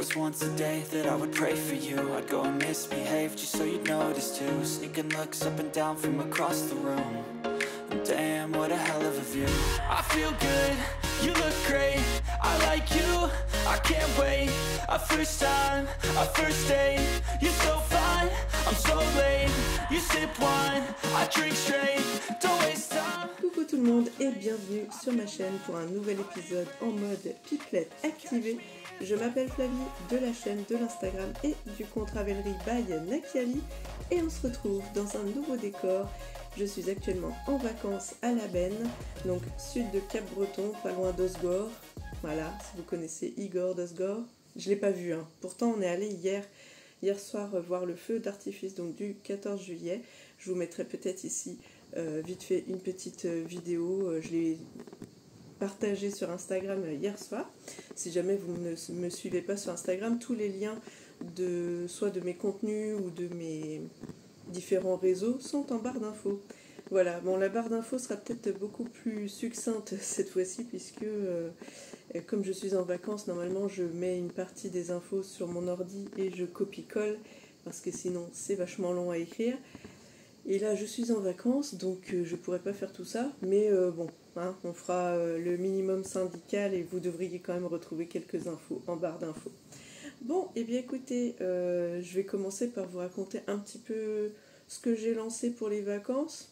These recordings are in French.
was once a day that I would pray for you. I'd go and misbehave just so you'd notice too. Sneaking looks up and down from across the room. And damn, what a hell of a view. I feel good, you look great, I like you, I can't wait. A first time, a first date, you're so fine, I'm so late. You sip wine, I drink straight, don't waste time. Coucou tout le monde et bienvenue sur ma chaîne pour un nouvel épisode en mode pipelette activée. Je m'appelle Flavie de la chaîne de l'Instagram et du compte Ravelry by Nakiali et on se retrouve dans un nouveau décor. Je suis actuellement en vacances à La Benne, donc sud de Cap-Breton, pas loin d'Osgore. Voilà, si vous connaissez Igor d'Osgore. Je ne l'ai pas vu, hein. Pourtant on est allé hier soir voir le feu d'artifice donc du 14 juillet. Je vous mettrai peut-être ici vite fait une petite vidéo. Je l'ai partagée sur Instagram hier soir. Si jamais vous ne me suivez pas sur Instagram, tous les liens soit de mes contenus ou de mes différents réseaux sont en barre d'infos. Voilà, bon, la barre d'infos sera peut-être beaucoup plus succincte cette fois-ci puisque comme je suis en vacances, normalement je mets une partie des infos sur mon ordi et je copie-colle parce que sinon c'est vachement long à écrire. Et là je suis en vacances donc je pourrais pas faire tout ça, mais bon, hein, on fera le minimum syndical et vous devriez quand même retrouver quelques infos en barre d'infos. Bon, et bien écoutez, je vais commencer par vous raconter un petit peu ce que j'ai lancé pour les vacances.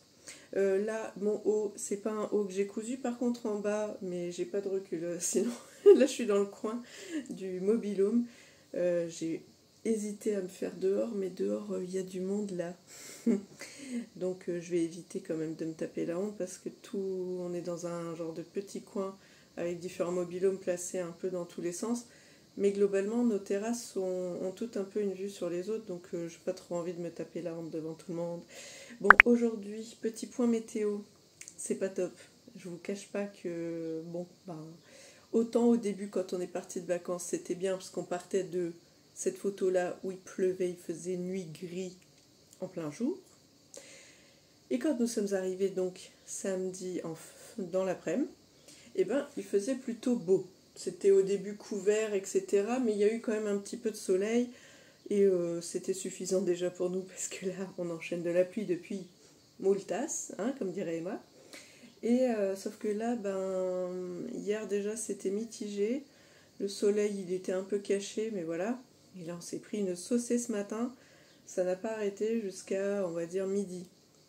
Là, mon haut, c'est pas un haut que j'ai cousu, par contre en bas, mais j'ai pas de recul, sinon là je suis dans le coin du mobil-home. J'ai hésité à me faire dehors, mais dehors il y a du monde là. Donc je vais éviter quand même de me taper la honte parce que on est dans un genre de petit coin avec différents mobil-homes placés un peu dans tous les sens. Mais globalement, nos terrasses ont toutes un peu une vue sur les autres, donc je n'ai pas trop envie de me taper la honte devant tout le monde. Bon, aujourd'hui, petit point météo, c'est pas top. Je vous cache pas que, bon, autant au début, quand on est parti de vacances, c'était bien, parce qu'on partait de cette photo-là où il pleuvait, il faisait nuit gris en plein jour. Et quand nous sommes arrivés, donc, samedi dans l'après-midi, eh ben, il faisait plutôt beau. C'était au début couvert, etc. Mais il y a eu quand même un petit peu de soleil. Et c'était suffisant déjà pour nous parce que là, on enchaîne de la pluie depuis moultas, hein, comme dirait Emma. Et sauf que là, hier déjà, c'était mitigé. Le soleil, il était un peu caché, mais voilà. Et là, on s'est pris une saucée ce matin. Ça n'a pas arrêté jusqu'à, on va dire, midi.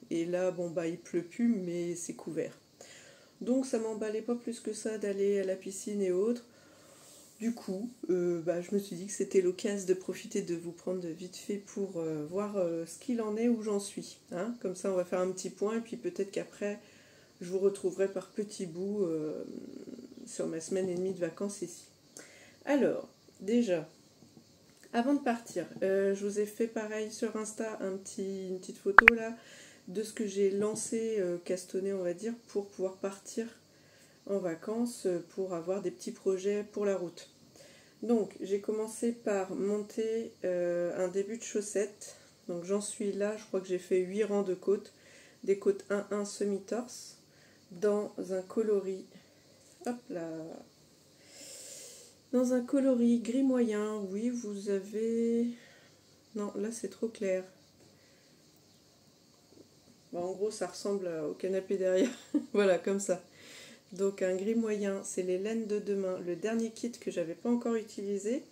Et là, bon, il pleut plus, mais c'est couvert. Donc ça m'emballait pas plus que ça d'aller à la piscine et autres. Du coup, je me suis dit que c'était l'occasion de profiter de vous prendre vite fait pour voir ce qu'il en est, où j'en suis. Hein. Comme ça, on va faire un petit point et puis peut-être qu'après, je vous retrouverai par petits bouts sur ma semaine et demie de vacances ici. Alors, déjà, avant de partir, je vous ai fait pareil sur Insta, une petite photo là, de ce que j'ai lancé, castonné on va dire, pour pouvoir partir en vacances, pour avoir des petits projets pour la route. Donc j'ai commencé par monter un début de chaussettes, donc j'en suis là, je crois que j'ai fait 8 rangs de côtes, des côtes 1-1 semi-torse, dans un coloris, hop là, dans un coloris gris moyen. Oui, vous avez, non là c'est trop clair. En gros, ça ressemble au canapé derrière. Voilà, comme ça. Donc, un gris moyen, c'est les laines de demain. Le dernier kit que j'avais pas encore utilisé,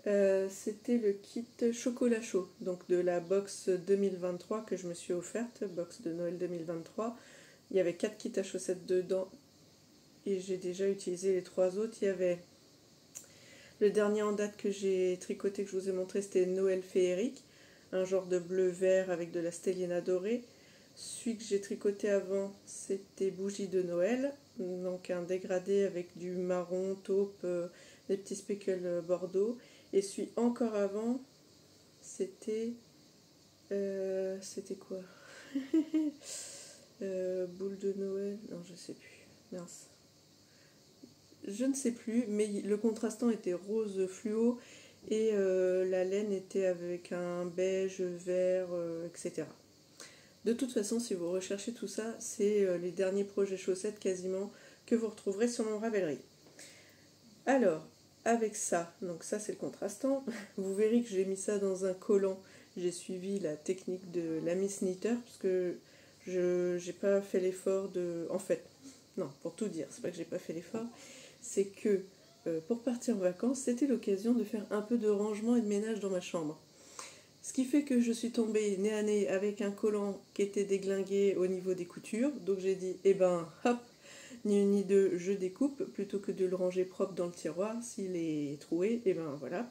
c'était le kit chocolat chaud. Donc, de la box 2023 que je me suis offerte, box de Noël 2023. Il y avait 4 kits à chaussettes dedans. Et j'ai déjà utilisé les 3 autres. Il y avait le dernier en date que j'ai tricoté, que je vous ai montré, c'était Noël féerique. Un genre de bleu-vert avec de la stelliana dorée. Celui que j'ai tricoté avant, c'était Bougie de Noël, donc un dégradé avec du marron, taupe, des petits speckles bordeaux. Et celui encore avant, c'était quoi boule de Noël, non je sais plus, mince. Je ne sais plus, mais le contrastant était rose fluo et la laine était avec un beige, vert, etc. De toute façon, si vous recherchez tout ça, c'est les derniers projets chaussettes quasiment que vous retrouverez sur mon Ravelry. Alors, avec ça, donc ça c'est le contrastant, vous verrez que j'ai mis ça dans un collant, j'ai suivi la technique de la Miss Knitter, parce que je n'ai pas fait l'effort de... En fait, non, pour tout dire, c'est pas que j'ai pas fait l'effort, c'est que pour partir en vacances, c'était l'occasion de faire un peu de rangement et de ménage dans ma chambre. Ce qui fait que je suis tombée nez à nez avec un collant qui était déglingué au niveau des coutures, donc j'ai dit, eh ben, hop, ni une ni deux, je découpe, plutôt que de le ranger propre dans le tiroir, s'il est troué, et ben voilà.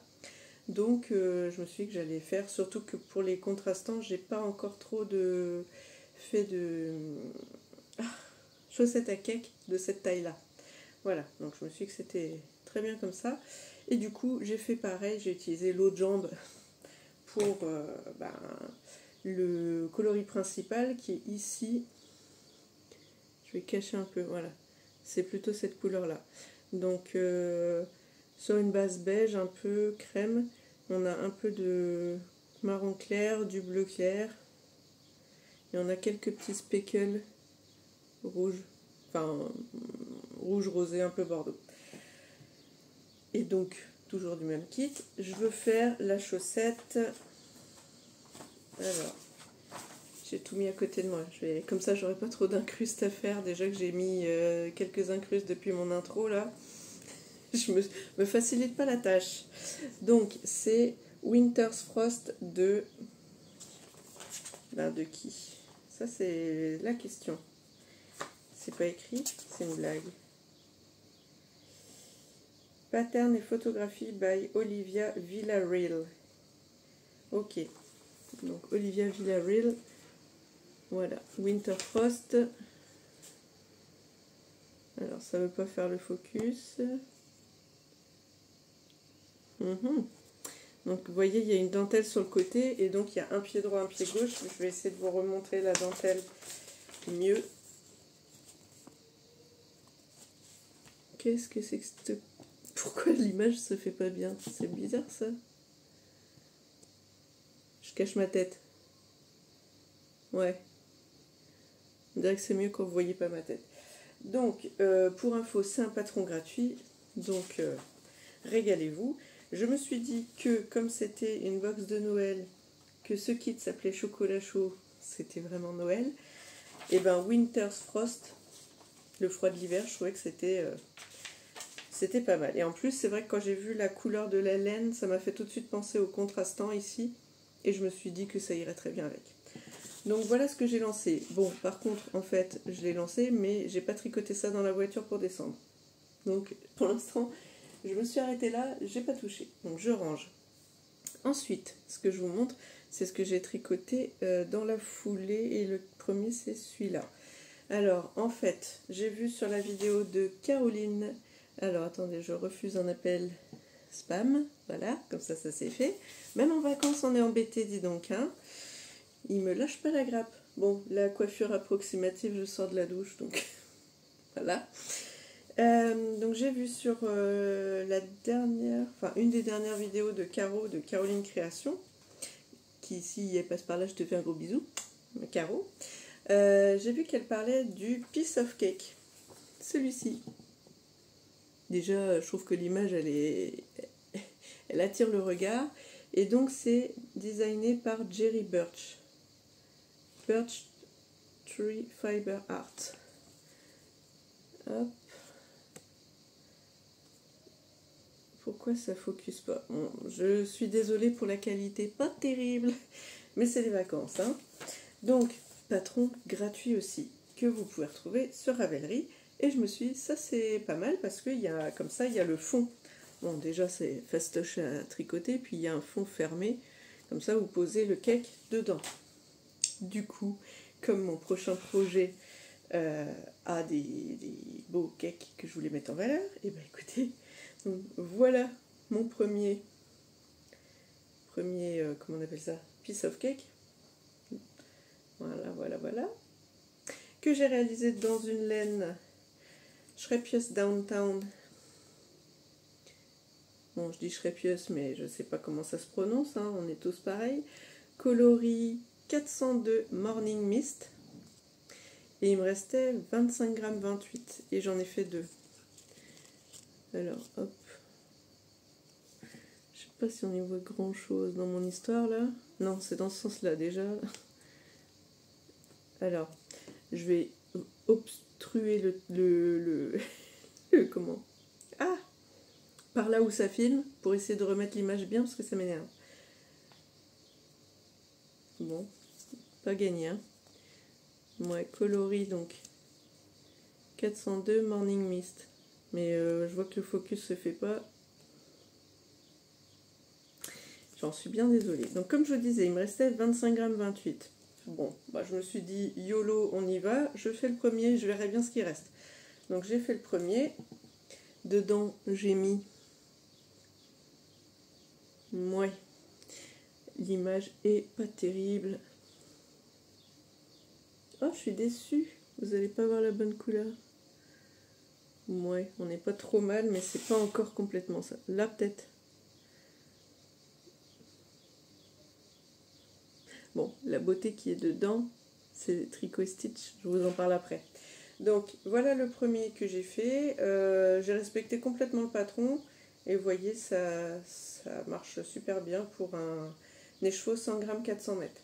Donc je me suis dit que j'allais faire, surtout que pour les contrastants, j'ai pas encore trop fait de chaussettes à cake de cette taille-là. Voilà, donc je me suis dit que c'était très bien comme ça. Et du coup, j'ai fait pareil, j'ai utilisé l'autre jambe pour le coloris principal qui est ici. Je vais cacher un peu, voilà. C'est plutôt cette couleur-là. Donc, sur une base beige, un peu crème, on a un peu de marron clair, du bleu clair. Et on a quelques petits speckles rouges. Enfin, rouge rosé, un peu bordeaux. Et donc, toujours du même kit, je veux faire la chaussette. Alors, j'ai tout mis à côté de moi. Comme ça, j'aurai pas trop d'incrustes à faire. Déjà que j'ai mis quelques incrustes depuis mon intro, là. Je me facilite pas la tâche. Donc, c'est Winter's Frost de... de qui? Ça, c'est la question. C'est pas écrit, c'est une blague. Pattern et photographie by Olivia Villarreal. Ok. Donc, Olivia Villarreal. Voilà. Winter Frost. Alors, ça veut pas faire le focus. Donc, vous voyez, il y a une dentelle sur le côté. Et donc, il y a un pied droit, un pied gauche. Je vais essayer de vous remontrer la dentelle mieux. Qu'est-ce que c'est que cette... Pourquoi l'image se fait pas bien? C'est bizarre, ça. Je cache ma tête. Ouais. On dirait que c'est mieux quand vous voyez pas ma tête. Donc, pour info, c'est un patron gratuit. Donc, régalez-vous. Je me suis dit que, comme c'était une box de Noël, que ce kit s'appelait Chocolat chaud, c'était vraiment Noël. Et ben, Winter's Frost, le froid de l'hiver, je trouvais que c'était pas mal. Et en plus, c'est vrai que quand j'ai vu la couleur de la laine, ça m'a fait tout de suite penser au contrastant ici. Et je me suis dit que ça irait très bien avec. Donc voilà ce que j'ai lancé. Bon, par contre, en fait, je l'ai lancé, mais j'ai pas tricoté ça dans la voiture pour descendre. Donc, pour l'instant, je me suis arrêtée là, j'ai pas touché. Donc, je range. Ensuite, ce que je vous montre, c'est ce que j'ai tricoté dans la foulée. Et le premier, c'est celui-là. Alors, en fait, j'ai vu sur la vidéo de Caroline... Alors, attendez, je refuse un appel spam. Voilà, comme ça s'est fait. Même en vacances, on est embêté, dis donc, hein. Il me lâche pas la grappe. Bon, la coiffure approximative, je sors de la douche, donc voilà. Donc j'ai vu sur une des dernières vidéos de Caro, de Caroline Création, qui si elle passe par là, je te fais un gros bisou, Caro. J'ai vu qu'elle parlait du Piece of Cake, celui-ci. Déjà, je trouve que l'image, elle attire le regard. Et donc, c'est designé par Jerry Birch. Birch Tree Fiber Art. Hop. Pourquoi ça focus pas? Bon, je suis désolée pour la qualité, pas terrible, mais c'est les vacances, hein. Donc, patron gratuit aussi, que vous pouvez retrouver sur Ravelry. Et je me suis dit, ça c'est pas mal parce qu'il y a, comme ça, il y a le fond. Bon, déjà c'est fastoche à tricoter, puis il y a un fond fermé. Comme ça, vous posez le cake dedans. Du coup, comme mon prochain projet a des beaux cakes que je voulais mettre en valeur, et bien écoutez, donc, voilà mon premier comment on appelle ça, piece of cake. Voilà. Que j'ai réalisé dans une laine Shrepius Downtown. Bon, je dis Shrepius, mais je sais pas comment ça se prononce, hein, on est tous pareils. Coloris 402 Morning Mist. Et il me restait 25 g 28. Et j'en ai fait 2. Alors, hop. pas si on y voit grand chose dans mon histoire là. Non, c'est dans ce sens-là déjà. Alors, je vais obstruer comment? Ah! Par là où ça filme, pour essayer de remettre l'image bien, parce que ça m'énerve. Bon, pas gagné, hein. Ouais, coloris donc. 402 Morning Mist. Mais je vois que le focus se fait pas. J'en suis bien désolée. Donc comme je vous disais, il me restait 25 grammes 28. Bon, bah, je me suis dit, YOLO, on y va. Je fais le premier, je verrai bien ce qui reste. Donc j'ai fait le premier. Dedans, j'ai mis... Ouais. L'image est pas terrible. Oh, je suis déçue. Vous n'allez pas voir la bonne couleur. Ouais, on n'est pas trop mal, mais c'est pas encore complètement ça. Là, peut-être. Bon, la beauté qui est dedans, c'est Tricot Stitch. Je vous en parle après. Donc, voilà le premier que j'ai fait. J'ai respecté complètement le patron. Et vous voyez, ça marche super bien pour un écheveau 100 grammes 400 mètres.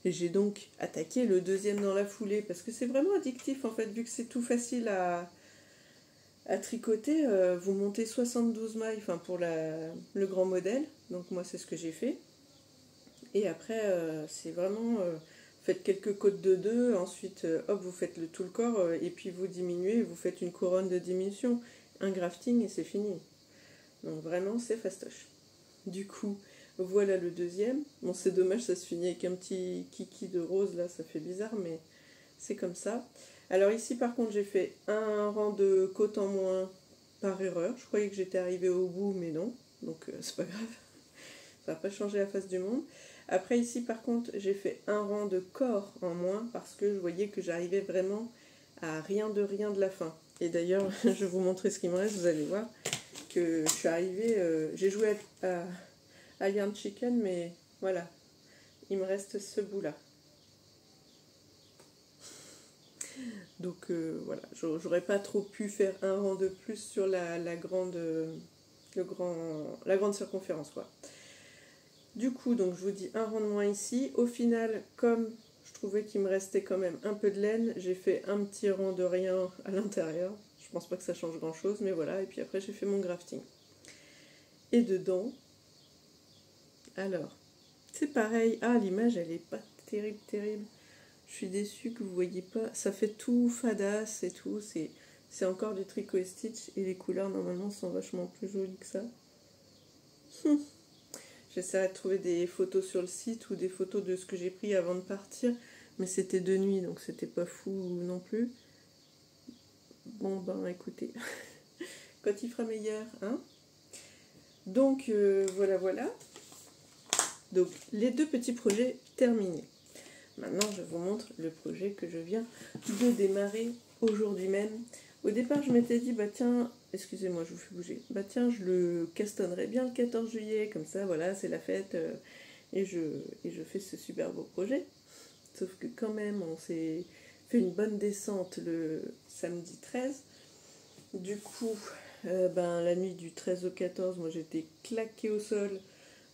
Et j'ai donc attaqué le deuxième dans la foulée, parce que c'est vraiment addictif en fait, vu que c'est tout facile à tricoter. Vous montez 72 mailles, enfin pour le grand modèle, donc moi c'est ce que j'ai fait. Et après, c'est vraiment, faites quelques côtes de 2, ensuite hop, vous faites tout le corps, et puis vous diminuez, vous faites une couronne de diminution, un grafting et c'est fini. Donc vraiment, c'est fastoche. Du coup, voilà le deuxième. Bon, c'est dommage, ça se finit avec un petit kiki de rose, là, ça fait bizarre, mais c'est comme ça. Alors ici, par contre, j'ai fait un rang de côte en moins par erreur. Je croyais que j'étais arrivée au bout, mais non. Donc, c'est pas grave. Ça va pas changer la face du monde. Après, ici, par contre, j'ai fait un rang de corps en moins parce que je voyais que j'arrivais vraiment à rien de la fin. Et d'ailleurs, je vais vous montrer ce qui me reste, vous allez voir que je suis arrivée, j'ai joué à Yarn Chicken, mais voilà, il me reste ce bout-là. Donc voilà, j'aurais pas trop pu faire un rang de plus sur la grande circonférence, quoi. Du coup, donc je vous dis un rang de moins ici. Au final, comme je trouvais qu'il me restait quand même un peu de laine, j'ai fait un petit rang de rien à l'intérieur. Je pense pas que ça change grand chose, mais voilà. Et puis après, j'ai fait mon grafting. Et dedans, alors, c'est pareil. Ah, l'image, elle est pas terrible. Je suis déçue que vous voyez pas. Ça fait tout fadasse et tout. C'est encore du Tricot Stitch. Et les couleurs, normalement, sont vachement plus jolies que ça. J'essaierai de trouver des photos sur le site ou des photos de ce que j'ai pris avant de partir. Mais c'était de nuit, donc c'était pas fou non plus. Bon, ben écoutez, quand il fera meilleur, hein. Donc, voilà. Donc, les deux petits projets terminés. Maintenant, je vous montre le projet que je viens de démarrer aujourd'hui même. Au départ, je m'étais dit, bah tiens, excusez-moi, je vous fais bouger. Bah tiens, je le castonnerai bien le 14 juillet, comme ça, voilà, c'est la fête. Et je fais ce super beau projet. Sauf que quand même, on s'est fait une bonne descente le samedi 13. Du coup, la nuit du 13 au 14, moi j'étais claquée au sol.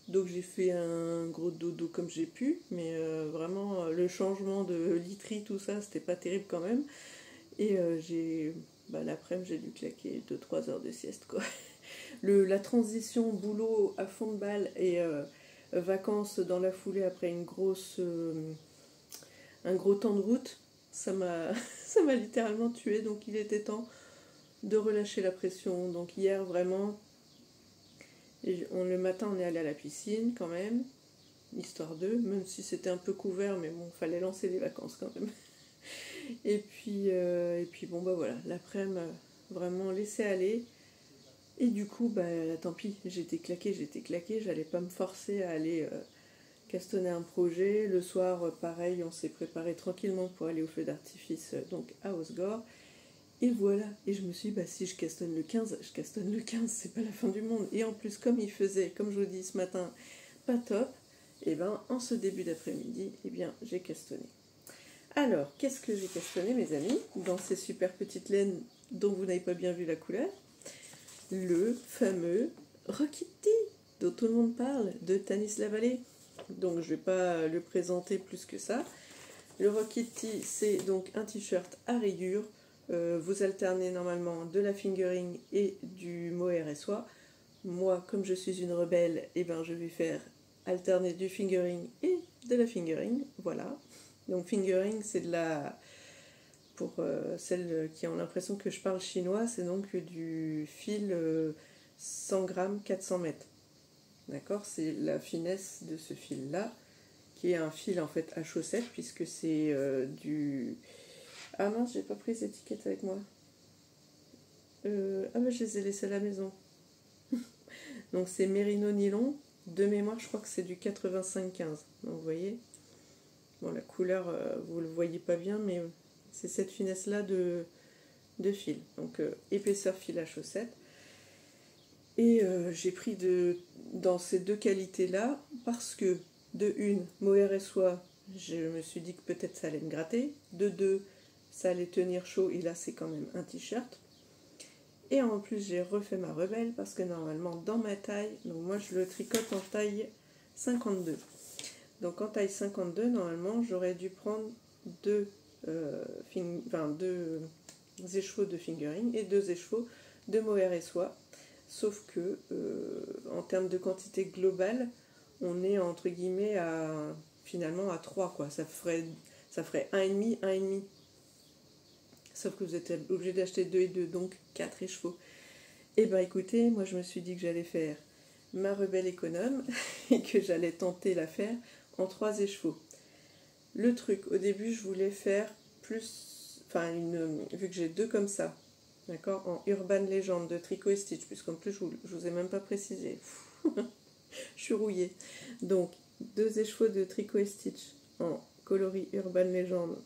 Donc j'ai fait un gros dodo comme j'ai pu, mais vraiment le changement de literie, tout ça, c'était pas terrible quand même. Et l'après-midi, j'ai dû claquer 2-3 heures de sieste, quoi. La transition boulot à fond de balle et vacances dans la foulée après un gros temps de route, ça m'a littéralement tué. Donc il était temps de relâcher la pression. Donc hier, vraiment... le matin, on est allé à la piscine quand même, histoire même si c'était un peu couvert, mais bon, fallait lancer les vacances quand même. Et puis bon, bah voilà, l'après-midi, vraiment laisser aller. Et du coup, tant pis, j'étais claquée, j'allais pas me forcer à aller castonner un projet. Le soir, pareil, on s'est préparé tranquillement pour aller au feu d'artifice, donc à Osgore. Et voilà, et je me suis dit, si je castonne le 15, c'est pas la fin du monde. Et en plus, comme il faisait, comme je vous dis ce matin, pas top, et en ce début d'après-midi, j'ai castonné. Alors, qu'est-ce que j'ai castonné, mes amis, dans ces super petites laines dont vous n'avez pas bien vu la couleur? Le fameux Rockity. dont tout le monde parle, de Tanis Lavallée. Donc je ne vais pas le présenter plus que ça. Le Rocket Tee, c'est donc un t-shirt à rayures. Vous alternez normalement de la fingering et du mohair et soie. Moi, comme je suis une rebelle, eh ben, je vais faire alterner du fingering et de la fingering. Voilà. Donc fingering, c'est de la... Pour celles qui ont l'impression que je parle chinois, c'est donc du fil 100 grammes, 400 mètres. D'accord? C'est la finesse de ce fil-là, qui est un fil en fait à chaussettes, puisque c'est du... Ah mince, j'ai pas pris les étiquettes avec moi. Ah bah je les ai laissées à la maison. Donc c'est Merino Nylon. De mémoire, je crois que c'est du 85-15. Donc vous voyez. Bon, la couleur, vous le voyez pas bien, mais c'est cette finesse-là de fil. Donc épaisseur fil à chaussettes. Et j'ai pris dans ces deux qualités-là, parce que de une, mohair et soie, je me suis dit que peut-être ça allait me gratter. De deux, ça allait tenir chaud, et là c'est quand même un t-shirt. Et en plus j'ai refait ma rebelle, parce que normalement dans ma taille, donc moi je le tricote en taille 52. Donc en taille 52, normalement j'aurais dû prendre deux écheveaux de fingering et deux écheveaux de mohair et soie. Sauf que en termes de quantité globale, on est entre guillemets finalement à 3 quoi. Ça ferait 1,5, 1,5. Sauf que vous êtes obligé d'acheter 2 et 2, donc 4 écheveaux. Et ben écoutez, moi je me suis dit que j'allais faire ma rebelle économe et que j'allais tenter l'affaire en 3 écheveaux. Le truc, au début je voulais faire plus, vu que j'ai deux comme ça, d'accord, en Urban Legend de Tricot et Stitch, puisqu'en plus je vous ai même pas précisé. Je suis rouillée. Donc 2 écheveaux de Tricot et Stitch en coloris Urban Legend.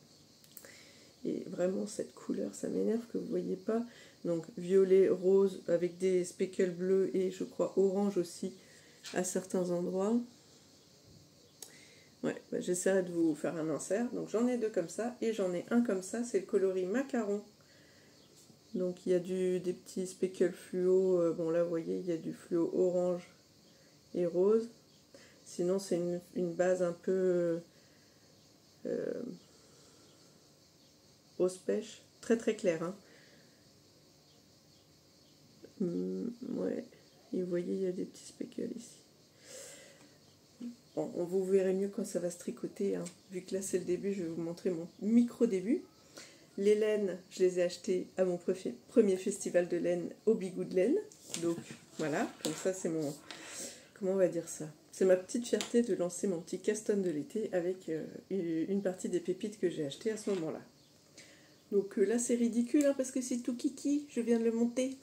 Et vraiment cette couleur, ça m'énerve que vous ne voyez pas. Donc violet, rose avec des speckles bleus et je crois orange aussi à certains endroits. Ouais, bah, j'essaierai de vous faire un insert. Donc j'en ai 2 comme ça et j'en ai un comme ça, c'est le coloris macaron. Donc il y a des petits speckles fluo. Bon là vous voyez, il y a du fluo orange et rose. Sinon c'est une base un peu rose pêche, très très clair. Hein. Ouais, et vous voyez, il y a des petits speckles ici. Bon, on vous verrez mieux quand ça va se tricoter. Hein. Vu que là c'est le début, je vais vous montrer mon micro début. Les laines, je les ai achetées à mon premier festival de laine au Bigou de laine. Donc voilà, comme ça c'est mon... Comment on va dire ça? C'est ma petite fierté de lancer mon petit caston de l'été avec une partie des pépites que j'ai achetées à ce moment-là. Donc là c'est ridicule hein, parce que c'est tout kiki, je viens de le monter.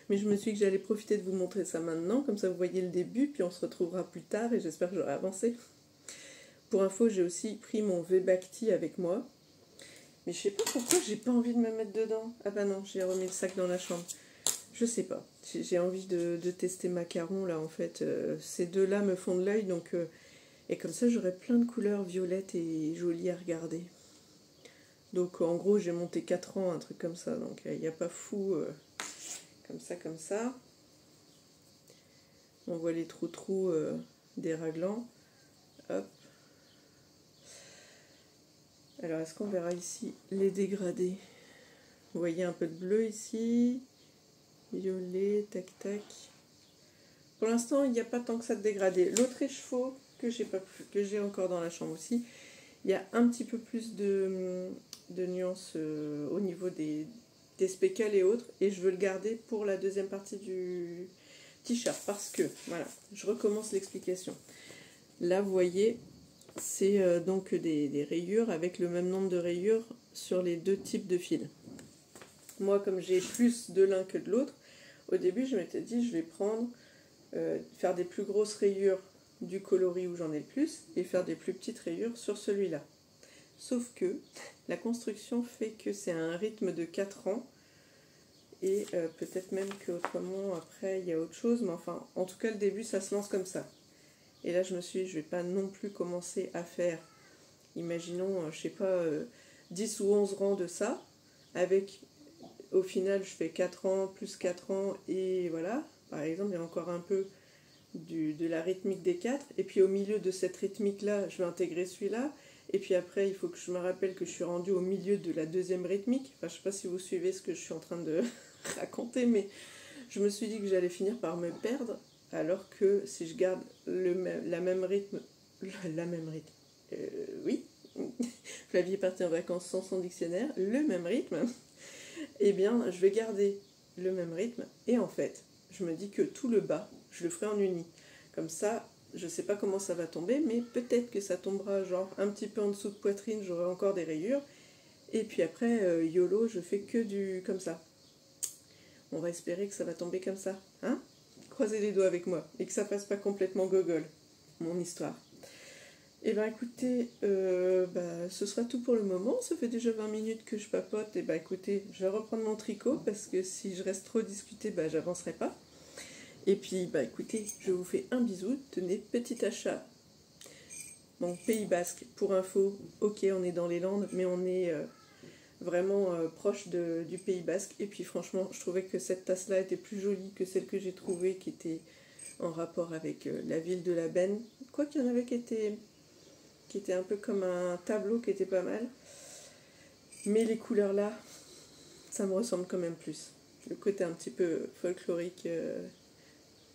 Mais je me suis dit que j'allais profiter de vous montrer ça maintenant, comme ça vous voyez le début, puis on se retrouvera plus tard et j'espère que j'aurai avancé. Pour info, j'ai aussi pris mon V-Back Tee avec moi. Mais je sais pas pourquoi j'ai pas envie de me mettre dedans. Ah bah non, j'ai remis le sac dans la chambre. Je sais pas. J'ai envie de tester macaron là en fait. Ces deux-là me font de l'œil donc et comme ça j'aurai plein de couleurs violettes et jolies à regarder. Donc en gros j'ai monté 4 ans, un truc comme ça. Donc il n'y a pas fou comme ça. On voit les trous des raglans. Hop. Alors, est-ce qu'on verra ici les dégradés? Vous voyez un peu de bleu ici. Violet, tac, tac. Pour l'instant, il n'y a pas tant que ça de dégradé. L'autre écheveau que j'ai encore dans la chambre aussi, il y a un petit peu plus de nuances au niveau des speckles et autres. Et je veux le garder pour la deuxième partie du t-shirt. Parce que, voilà, je recommence l'explication. Là, vous voyez... C'est donc des rayures avec le même nombre de rayures sur les deux types de fils. Moi, comme j'ai plus de l'un que de l'autre, au début, je m'étais dit, je vais faire des plus grosses rayures du coloris où j'en ai le plus et faire des plus petites rayures sur celui-là. Sauf que la construction fait que c'est à un rythme de 4 ans et peut-être même qu'autrement, après, il y a autre chose. Mais enfin, en tout cas, le début, ça se lance comme ça. Et là, je me suis dit, je ne vais pas non plus commencer à faire, imaginons, je sais pas, 10 ou 11 rangs de ça, avec, au final, je fais 4 ans, plus 4 ans, et voilà. Par exemple, il y a encore un peu de la rythmique des 4. Et puis au milieu de cette rythmique-là, je vais intégrer celui-là. Et puis après, il faut que je me rappelle que je suis rendue au milieu de la deuxième rythmique. Enfin, je ne sais pas si vous suivez ce que je suis en train de raconter, mais je me suis dit que j'allais finir par me perdre, alors que si je garde la même rythme, oui, Flavie est partie en vacances sans son dictionnaire, le même rythme, eh bien, je vais garder le même rythme. Et en fait, je me dis que tout le bas, je le ferai en uni. Comme ça, je sais pas comment ça va tomber, mais peut-être que ça tombera genre un petit peu en dessous de poitrine, j'aurai encore des rayures. Et puis après, YOLO, je fais que du comme ça. On va espérer que ça va tomber comme ça, hein? Croisez les doigts avec moi, et que ça fasse pas complètement gogol, mon histoire. Et ben écoutez, ce sera tout pour le moment. Ça fait déjà 20 minutes que je papote. Et ben écoutez, je vais reprendre mon tricot, parce que si je reste trop discutée, j'avancerai pas. Et puis, écoutez, je vous fais un bisou. Tenez, petit achat. Bon, Pays Basque, pour info, ok, on est dans les Landes, mais on est vraiment proche du Pays Basque. Et puis franchement, je trouvais que cette tasse-là était plus jolie que celle que j'ai trouvée, qui était en rapport avec la ville de la Benne. Quoi qu'il y en avait qui était un peu comme un tableau, qui était pas mal. Mais les couleurs là, ça me ressemble quand même plus. Le côté un petit peu folklorique,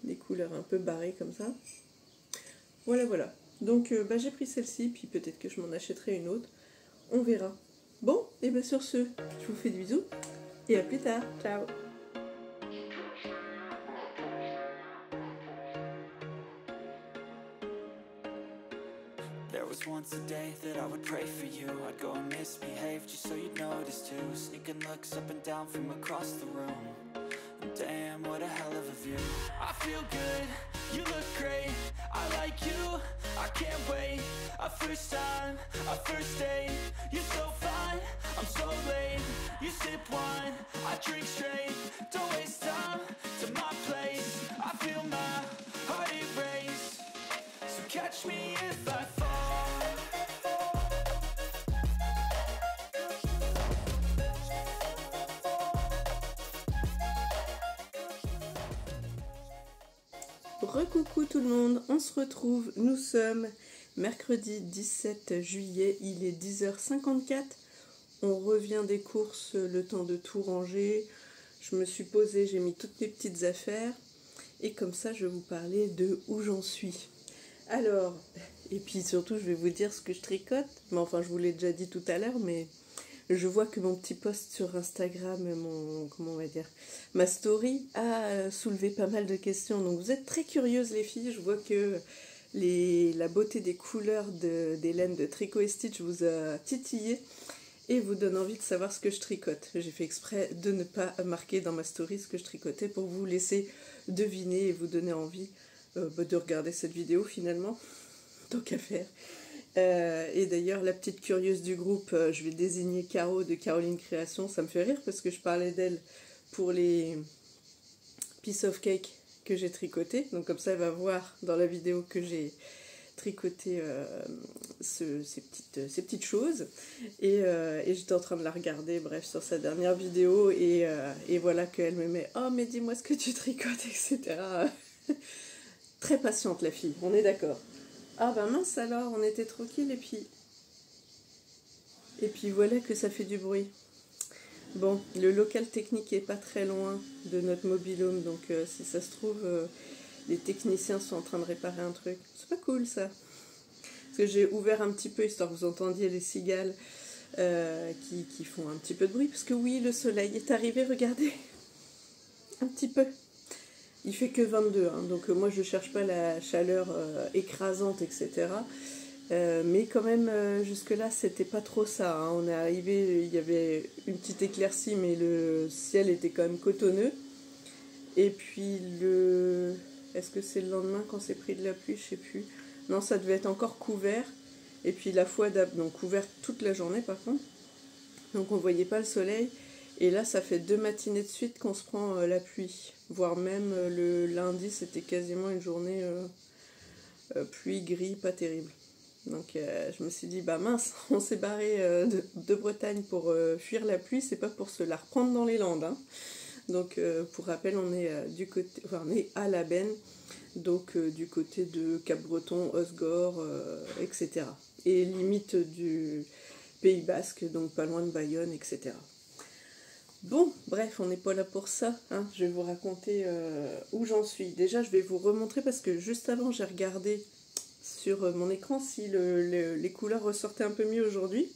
des couleurs un peu barrées comme ça. Voilà. Donc j'ai pris celle-ci, puis peut-être que je m'en achèterai une autre. On verra. Bon, et bien sur ce, je vous fais des bisous, et à plus tard. Ciao. There was once a day that I would pray for you. I'd go and misbehave just so you'd notice too. Sneaking looks up and down from across the room. And damn, what a hell of a view. I feel good, you look great. I like you, I can't wait. A first time, a first date. You're so fine, I'm so late. You sip wine, I drink straight. Don't waste time to my place. I feel my heart erase. So catch me if I fall. Recoucou tout le monde, on se retrouve, nous sommes mercredi 17 juillet, il est 10h54, on revient des courses, le temps de tout ranger, je me suis posée, j'ai mis toutes mes petites affaires, et comme ça je vais vous parler de où j'en suis. Alors, et puis surtout je vais vous dire ce que je tricote, mais enfin je vous l'ai déjà dit tout à l'heure, mais je vois que mon petit post sur Instagram, ma story a soulevé pas mal de questions. Donc vous êtes très curieuses les filles. Je vois que la beauté des couleurs d'Hélène de Tricot & Stitch vous a titillé et vous donne envie de savoir ce que je tricote. J'ai fait exprès de ne pas marquer dans ma story ce que je tricotais pour vous laisser deviner et vous donner envie de regarder cette vidéo finalement. Tant qu'à faire. Et d'ailleurs la petite curieuse du groupe, je vais désigner Caro de Caroline Création, ça me fait rire parce que je parlais d'elle pour les piece of cake que j'ai tricoté, donc comme ça elle va voir dans la vidéo que j'ai tricoté ces petites choses et j'étais en train de la regarder bref sur sa dernière vidéo et voilà qu'elle me met oh mais dis-moi ce que tu tricotes etc. Très patiente la fille, on est d'accord. Ah mince alors, on était tranquille et puis voilà que ça fait du bruit. Bon, le local technique est pas très loin de notre mobil-home, donc si ça se trouve, les techniciens sont en train de réparer un truc. C'est pas cool ça. Parce que j'ai ouvert un petit peu, histoire que vous entendiez les cigales qui font un petit peu de bruit. Parce que oui, le soleil est arrivé, regardez. Un petit peu. Il fait que 22, hein, donc moi je cherche pas la chaleur écrasante, etc. Mais quand même, jusque-là, c'était pas trop ça. Hein. On est arrivé, il y avait une petite éclaircie, mais le ciel était quand même cotonneux. Et puis, est-ce que c'est le lendemain qu'on s'est pris de la pluie? Je sais plus. Non, ça devait être encore couvert. Et puis la fois donc couvert toute la journée par contre. Donc on voyait pas le soleil. Et là, ça fait 2 matinées de suite qu'on se prend la pluie. Voire même le lundi, c'était quasiment une journée pluie, gris, pas terrible. Donc je me suis dit, mince, on s'est barré de Bretagne pour fuir la pluie, c'est pas pour se la reprendre dans les Landes. Hein. Donc pour rappel, on est du côté, enfin, on est à la Benne, donc du côté de Cap-Breton, Osgore, etc. Et limite du Pays Basque, donc pas loin de Bayonne, etc. Bon, bref, on n'est pas là pour ça, hein. Je vais vous raconter où j'en suis. Déjà, je vais vous remontrer parce que juste avant, j'ai regardé sur mon écran si les couleurs ressortaient un peu mieux aujourd'hui.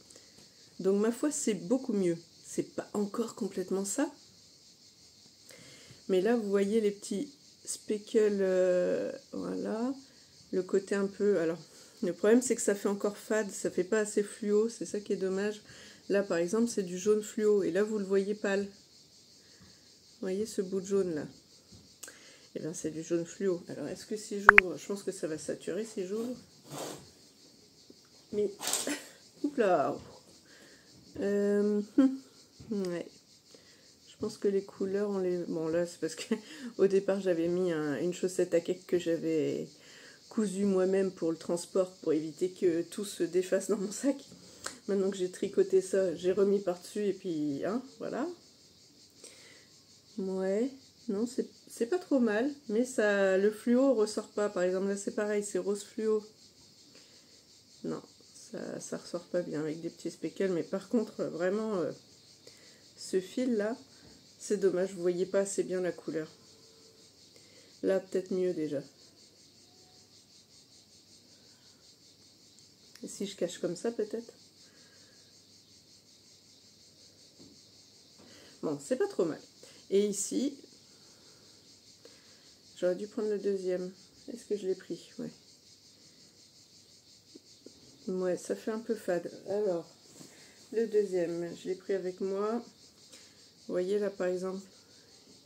Donc ma foi, c'est beaucoup mieux. C'est pas encore complètement ça. Mais là, vous voyez les petits speckles, voilà. Le côté un peu... Alors, le problème, c'est que ça fait encore fade, ça fait pas assez fluo, c'est ça qui est dommage. Là, par exemple, c'est du jaune fluo, et là, vous le voyez pâle. Vous voyez ce bout de jaune, là? Et bien, c'est du jaune fluo. Alors, est-ce que si j'ouvre... Je pense que ça va saturer si j'ouvre. Mais... Oula! Ouais. Je pense que les couleurs, on les... Bon, là, c'est parce qu'au départ, j'avais mis une chaussette à cake que j'avais cousu moi-même pour le transport, pour éviter que tout se défasse dans mon sac. Maintenant que j'ai tricoté ça, j'ai remis par-dessus, et puis, hein, voilà. Ouais, non, c'est pas trop mal, mais ça, le fluo ressort pas. Par exemple, là, c'est pareil, c'est rose fluo. Non, ça ressort pas bien avec des petits speckles, mais par contre, vraiment, ce fil-là, c'est dommage, vous voyez pas assez bien la couleur. Là, peut-être mieux déjà. Et si je cache comme ça, peut-être? Bon, c'est pas trop mal. Et ici, j'aurais dû prendre le deuxième. Est-ce que je l'ai pris? Ouais. Ouais, ça fait un peu fade. Alors, le deuxième, je l'ai pris avec moi. Vous voyez là, par exemple,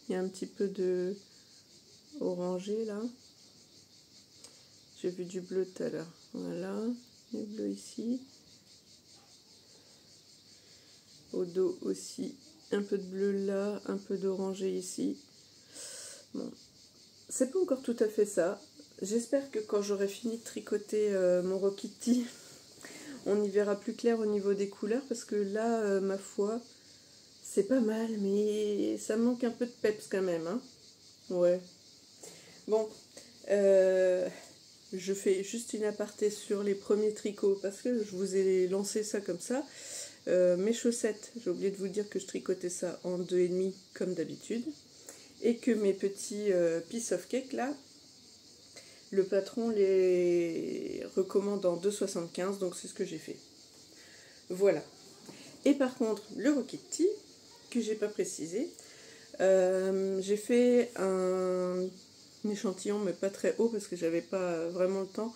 il y a un petit peu de orangé là. J'ai vu du bleu tout à l'heure. Voilà, du bleu ici. Au dos aussi, un peu de bleu là, un peu d'orangé ici. Bon, c'est pas encore tout à fait ça. J'espère que quand j'aurai fini de tricoter mon Rokiti, on y verra plus clair au niveau des couleurs, parce que là, ma foi, c'est pas mal, mais ça manque un peu de peps quand même, hein. Ouais. Bon, je fais juste une aparté sur les premiers tricots, parce que je vous ai lancé ça comme ça. Mes chaussettes, j'ai oublié de vous dire que je tricotais ça en 2,5 comme d'habitude. Et que mes petits piece of cake là, le patron les recommande en 2,75, donc c'est ce que j'ai fait. Voilà. Et par contre, le Rokiti, que j'ai pas précisé, j'ai fait un échantillon, mais pas très haut parce que j'avais pas vraiment le temps.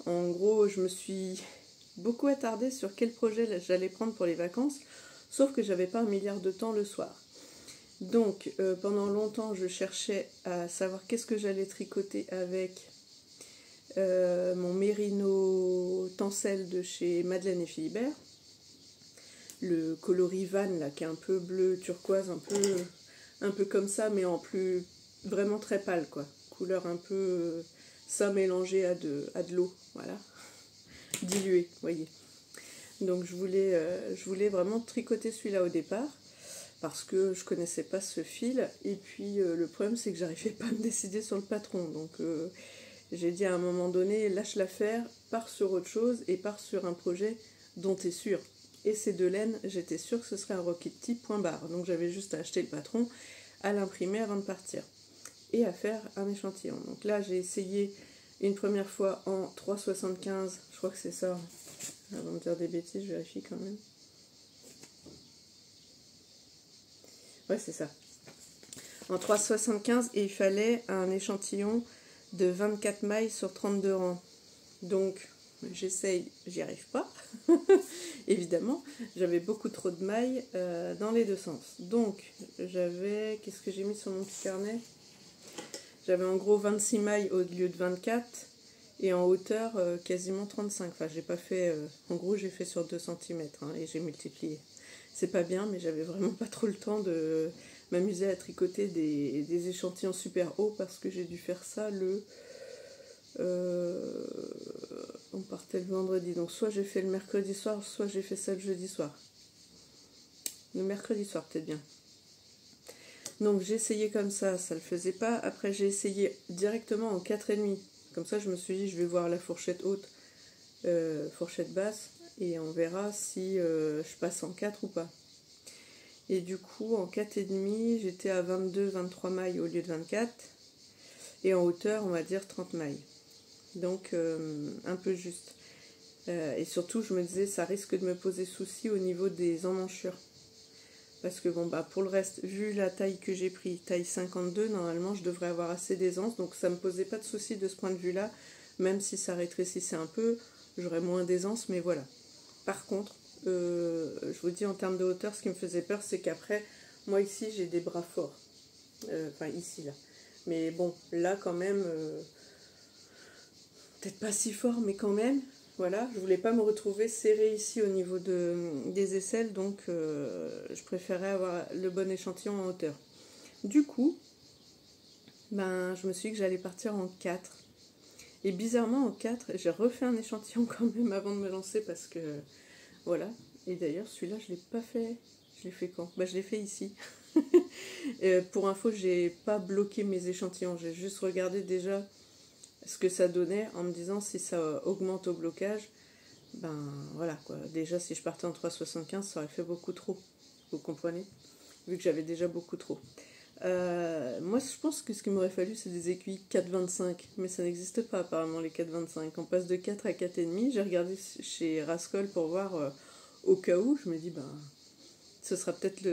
En gros, je me suis beaucoup attardée sur quel projet j'allais prendre pour les vacances, sauf que j'avais pas un milliard de temps le soir. Donc pendant longtemps je cherchais à savoir qu'est-ce que j'allais tricoter avec mon mérino tencel de chez Madeleine et Philibert, le coloris Van là qui est un peu bleu turquoise, un peu comme ça, mais en plus vraiment très pâle quoi, couleur un peu ça mélangé à de l'eau, voilà, dilué, vous voyez. Donc je voulais vraiment tricoter celui-là au départ, parce que je connaissais pas ce fil, et puis le problème c'est que j'arrivais pas à me décider sur le patron, donc j'ai dit à un moment donné, lâche l'affaire, pars sur autre chose, et pars sur un projet dont tu es sûr. Et ces deux laines, j'étais sûre que ce serait un Rokiti point barre, donc j'avais juste à acheter le patron, à l'imprimer avant de partir, et à faire un échantillon. Donc là j'ai essayé une première fois en 3,75, je crois que c'est ça, avant de dire des bêtises, je vérifie quand même. Ouais, c'est ça. En 3,75, et il fallait un échantillon de 24 mailles sur 32 rangs. Donc, j'essaye, j'y arrive pas. Évidemment, j'avais beaucoup trop de mailles dans les deux sens. Donc, j'avais... Qu'est-ce que j'ai mis sur mon petit carnet? J'avais en gros 26 mailles au lieu de 24. Et en hauteur, quasiment 35. Enfin, j'ai pas fait... en gros, j'ai fait sur 2 cm hein, et j'ai multiplié. C'est pas bien, mais j'avais vraiment pas trop le temps de m'amuser à tricoter des échantillons super hauts, parce que j'ai dû faire ça on partait le vendredi, donc soit j'ai fait le mercredi soir, soit j'ai fait ça le jeudi soir. Le mercredi soir, peut-être bien. Donc j'ai essayé comme ça le faisait pas. Après j'ai essayé directement en 4,5. Comme ça je me suis dit je vais voir la fourchette haute, fourchette basse, et on verra si je passe en 4 ou pas. Et du coup en 4,5 j'étais à 22-23 mailles au lieu de 24. Et en hauteur on va dire 30 mailles. Donc un peu juste. Et surtout je me disais ça risque de me poser souci au niveau des emmanchures. Parce que bon, bah, pour le reste, vu la taille que j'ai pris, taille 52, normalement je devrais avoir assez d'aisance. Donc ça ne me posait pas de souci de ce point de vue-là. Même si ça rétrécissait un peu, j'aurais moins d'aisance, mais voilà. Par contre, je vous dis en termes de hauteur, ce qui me faisait peur, c'est qu'après, moi ici j'ai des bras forts. Enfin ici, là. Mais bon, là quand même, peut-être pas si fort, mais quand même. Voilà, je voulais pas me retrouver serrée ici au niveau des aisselles, donc je préférais avoir le bon échantillon en hauteur. Du coup, ben, je me suis dit que j'allais partir en 4. Et bizarrement, en 4, j'ai refait un échantillon quand même avant de me lancer parce que, voilà. Et d'ailleurs, celui-là, je l'ai pas fait. Je l'ai fait quand? Ben, je l'ai fait ici. Pour info, j'ai pas bloqué mes échantillons, j'ai juste regardé déjà ce que ça donnait en me disant si ça augmente au blocage, ben voilà quoi. Déjà si je partais en 3,75 ça aurait fait beaucoup trop, vous comprenez, vu que j'avais déjà beaucoup trop. Moi je pense que ce qu'il m'aurait fallu c'est des aiguilles 4,25, mais ça n'existe pas apparemment les 4,25. On passe de 4 à 4,5. J'ai regardé chez Rascol pour voir au cas où, je me dis ben ce sera peut-être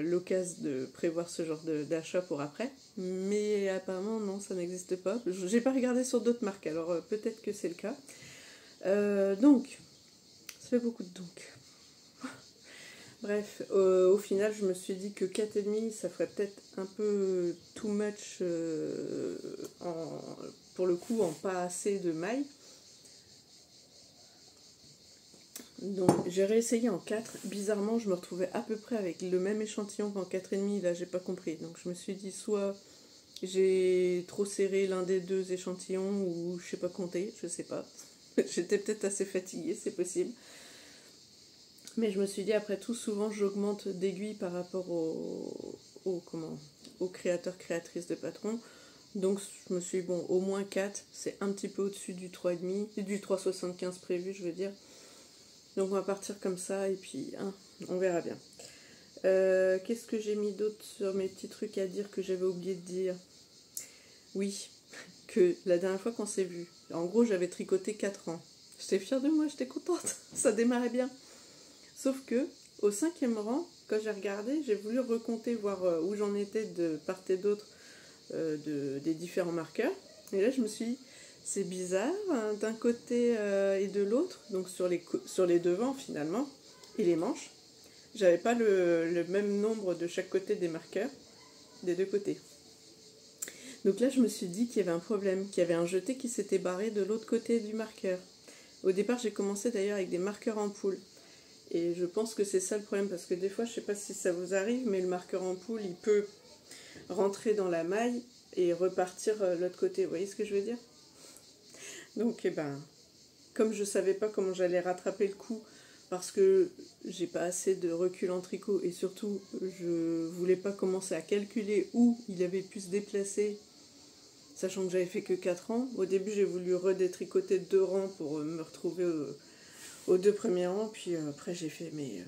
l'occasion de prévoir ce genre d'achat pour après. Mais apparemment, non, ça n'existe pas. J'ai pas regardé sur d'autres marques, alors peut-être que c'est le cas. Donc, ça fait beaucoup de donc. Bref, au final, je me suis dit que 4,5, ça ferait peut-être un peu too much pour le coup, en pas assez de mailles. Donc j'ai réessayé en 4, bizarrement je me retrouvais à peu près avec le même échantillon qu'en 4,5, là j'ai pas compris. Donc je me suis dit soit j'ai trop serré l'un des deux échantillons ou je sais pas compter, je sais pas. J'étais peut-être assez fatiguée, c'est possible. Mais je me suis dit après tout, souvent j'augmente d'aiguilles par rapport aux créateurs, créatrices de patrons. Donc je me suis dit bon, au moins 4, c'est un petit peu au-dessus du 3,5, du 3,75 prévu je veux dire. Donc on va partir comme ça et puis hein, on verra bien. Qu'est-ce que j'ai mis d'autre sur mes petits trucs à dire que j'avais oublié de dire? Oui, que la dernière fois qu'on s'est vu, en gros j'avais tricoté 4 ans. J'étais fière de moi, j'étais contente, ça démarrait bien. Sauf que au 5e rang, quand j'ai regardé, j'ai voulu recompter, voir où j'en étais de part et d'autre des différents marqueurs. Et là je me suis dit, c'est bizarre, hein, d'un côté et de l'autre, donc sur les devants finalement, et les manches, j'avais pas le même nombre de chaque côté des marqueurs, des deux côtés. Donc là je me suis dit qu'il y avait un problème, qu'il y avait un jeté qui s'était barré de l'autre côté du marqueur. Au départ j'ai commencé d'ailleurs avec des marqueurs en poule, et je pense que c'est ça le problème, parce que des fois, je sais pas si ça vous arrive, mais le marqueur en poule, il peut rentrer dans la maille et repartir de l'autre côté, vous voyez ce que je veux dire? Donc, comme je savais pas comment j'allais rattraper le coup, parce que j'ai pas assez de recul en tricot, et surtout, je voulais pas commencer à calculer où il avait pu se déplacer, sachant que j'avais fait que 4 rangs. Au début, j'ai voulu redétricoter 2 rangs pour me retrouver aux 2 premiers rangs, puis après j'ai fait, mais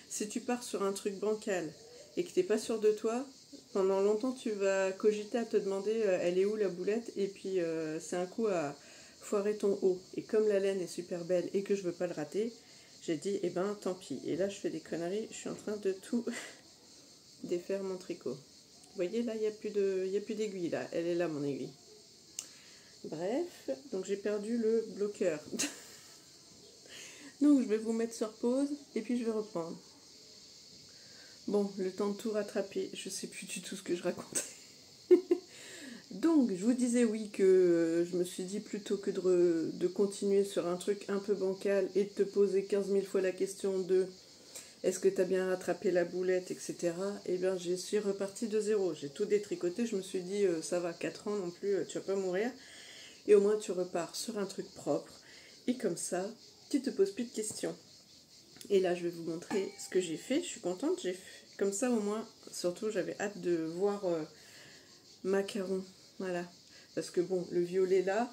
si tu pars sur un truc bancal et que t'es pas sûr de toi, pendant longtemps tu vas cogiter à te demander elle est où la boulette, et puis c'est un coup à foirer ton haut. Et comme la laine est super belle et que je veux pas le rater, j'ai dit tant pis. Et là je fais des conneries, je suis en train de tout défaire mon tricot. Vous voyez là, il n'y a plus d'aiguille là, elle est là mon aiguille. Bref, donc j'ai perdu le bloqueur. Donc je vais vous mettre sur pause et puis je vais reprendre. Bon, le temps de tout rattraper, je sais plus du tout ce que je racontais. Donc je vous disais oui que je me suis dit plutôt que de continuer sur un truc un peu bancal et de te poser 15 000 fois la question de est-ce que tu as bien rattrapé la boulette, etc. Eh bien je suis repartie de zéro, j'ai tout détricoté, je me suis dit ça va, 4 ans non plus, tu vas pas mourir. Et au moins tu repars sur un truc propre et comme ça tu te poses plus de questions. Et là je vais vous montrer ce que j'ai fait, je suis contente, Comme ça au moins, surtout j'avais hâte de voir Macaron. Voilà. Parce que bon, le violet là,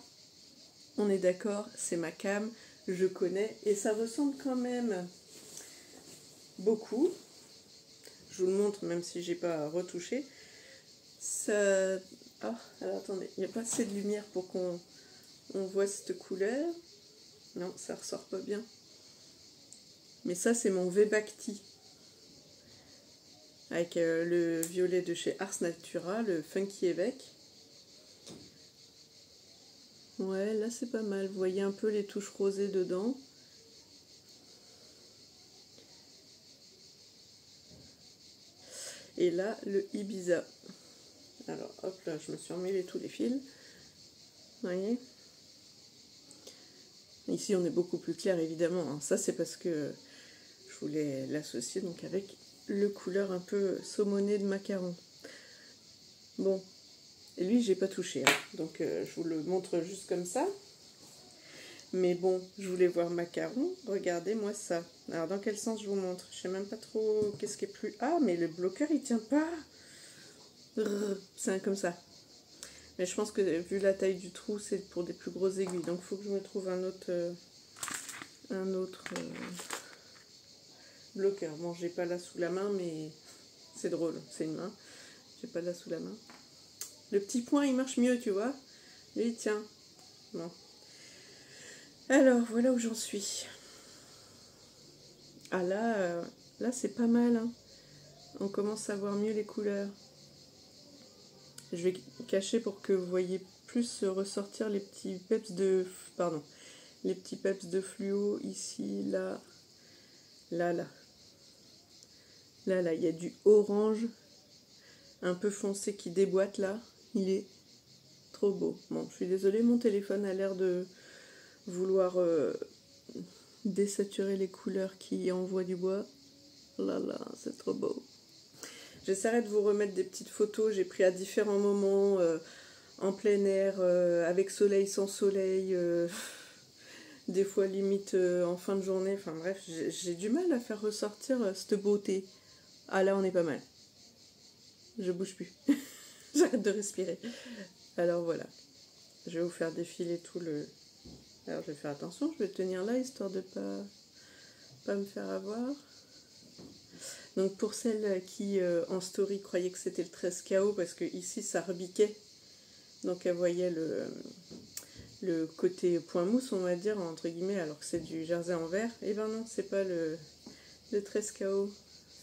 on est d'accord, c'est ma cam, je connais. Et ça ressemble quand même beaucoup. Je vous le montre même si j'ai pas retouché. Ça... Ah, alors attendez, il n'y a pas assez de lumière pour qu'on voit cette couleur. Non, ça ressort pas bien. Mais ça, c'est mon Vebacti. Avec le violet de chez Ars Natura, le Funky Évêque. Ouais, là c'est pas mal. Vous voyez un peu les touches rosées dedans. Et là, le Ibiza. Alors, hop là, je me suis emmêlé tous les fils. Vous voyez ? Ici, on est beaucoup plus clair, évidemment. Hein. Ça, c'est parce que je voulais l'associer donc avec le couleur un peu saumonné de Macaron. Bon. Et lui, j'ai pas touché. Hein. Donc, je vous le montre juste comme ça. Mais bon, je voulais voir Macaron. Regardez-moi ça. Alors, dans quel sens je vous montre? Je sais même pas trop qu'est-ce qui est plus... Ah, mais le bloqueur, il tient pas. C'est comme ça. Mais je pense que vu la taille du trou, c'est pour des plus grosses aiguilles. Donc il faut que je me trouve un autre bloqueur. Bon, j'ai pas là sous la main, mais c'est drôle, c'est une main. J'ai pas là sous la main. Le petit point, il marche mieux, tu vois. Lui, il tient. Bon. Alors, voilà où j'en suis. Ah là, là c'est pas mal. Hein. On commence à voir mieux les couleurs. Je vais cacher pour que vous voyez plus ressortir les petits peps de... Pardon. Les petits peps de fluo ici, là. Là, là. Là, là, il y a du orange un peu foncé qui déboîte là. Il est trop beau. Bon, je suis désolée, mon téléphone a l'air de vouloir désaturer les couleurs qui envoient du bois. Là, là, c'est trop beau. J'essaierai de vous remettre des petites photos. J'ai pris à différents moments, en plein air, avec soleil, sans soleil, des fois limite en fin de journée. Enfin bref, j'ai du mal à faire ressortir cette beauté. Ah là, on est pas mal. Je bouge plus. J'arrête de respirer. Alors voilà. Je vais vous faire défiler tout le... Alors je vais faire attention, je vais tenir là, histoire de pas me faire avoir. Donc pour celles qui en story croyaient que c'était le 13 KO, parce que ici ça rebiquait, donc elle voyait le côté point mousse, on va dire, entre guillemets, alors que c'est du jersey en vert. Et ben non, c'est pas le 13 KO,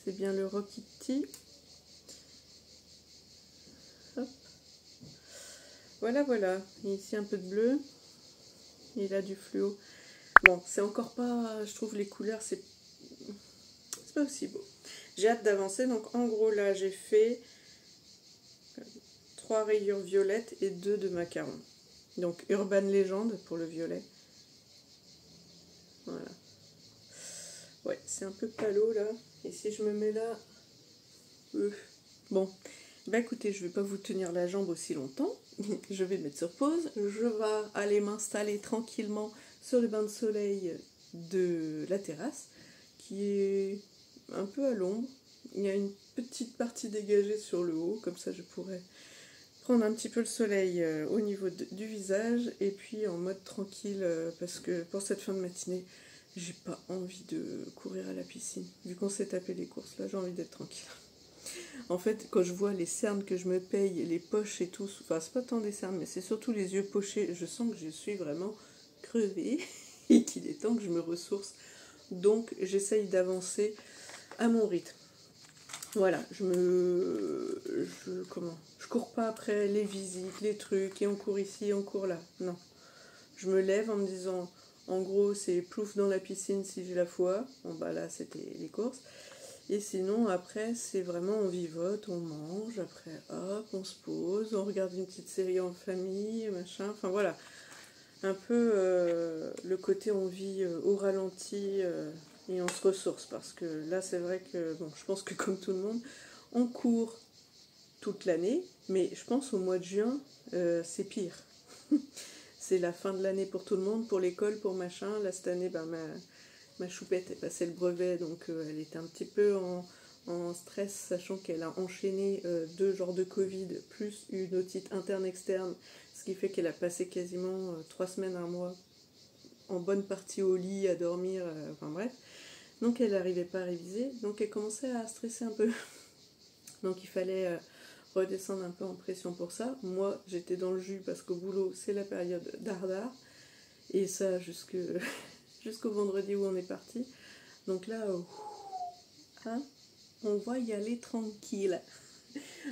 c'est bien le Rocky Tea. Hop. Voilà, voilà. Et ici un peu de bleu. Et là du fluo. Bon, c'est encore pas, je trouve les couleurs, c'est pas aussi beau. J'ai hâte d'avancer, donc en gros là j'ai fait 3 rayures violettes et 2 de macaron. Donc Urban Legend pour le violet. Voilà. Ouais, c'est un peu palo là. Et si je me mets là... Bon, bah écoutez, je vais pas vous tenir la jambe aussi longtemps. Je vais mettre sur pause. Je vais aller m'installer tranquillement sur le bain de soleil de la terrasse, qui est un peu à l'ombre. Il y a une petite partie dégagée sur le haut, comme ça je pourrais prendre un petit peu le soleil au niveau du visage, et puis en mode tranquille, parce que pour cette fin de matinée, j'ai pas envie de courir à la piscine. Vu qu'on s'est tapé les courses, là j'ai envie d'être tranquille. En fait, quand je vois les cernes que je me paye, les poches et tout, enfin c'est pas tant des cernes, mais c'est surtout les yeux pochés, je sens que je suis vraiment crevée et qu'il est temps que je me ressource. Donc j'essaye d'avancer à mon rythme. Voilà, je cours pas après les visites, les trucs, et on court ici, on court là. Non. Je me lève en me disant, en gros, c'est plouf dans la piscine si j'ai la foi. Bon, bah là, c'était les courses. Et sinon, après, c'est vraiment, on vivote, on mange, après, hop, on se pose, on regarde une petite série en famille, machin. Enfin, voilà. Un peu le côté, on vit au ralenti... et on se ressource, parce que là c'est vrai que, bon, je pense que comme tout le monde, on court toute l'année, mais je pense au mois de juin, c'est pire. C'est la fin de l'année pour tout le monde, pour l'école, pour machin. Là cette année, ben, ma choupette est passée le brevet, donc elle était un petit peu en stress, sachant qu'elle a enchaîné 2 genres de Covid, plus une otite interne-externe, ce qui fait qu'elle a passé quasiment 3 semaines, un mois, en bonne partie au lit, à dormir, enfin bref. Donc elle n'arrivait pas à réviser, donc elle commençait à stresser un peu. Donc il fallait redescendre un peu en pression pour ça. Moi, j'étais dans le jus parce qu'au boulot, c'est la période dardard. Et ça jusqu'au vendredi où on est parti. Donc là, hein, on va y aller tranquille.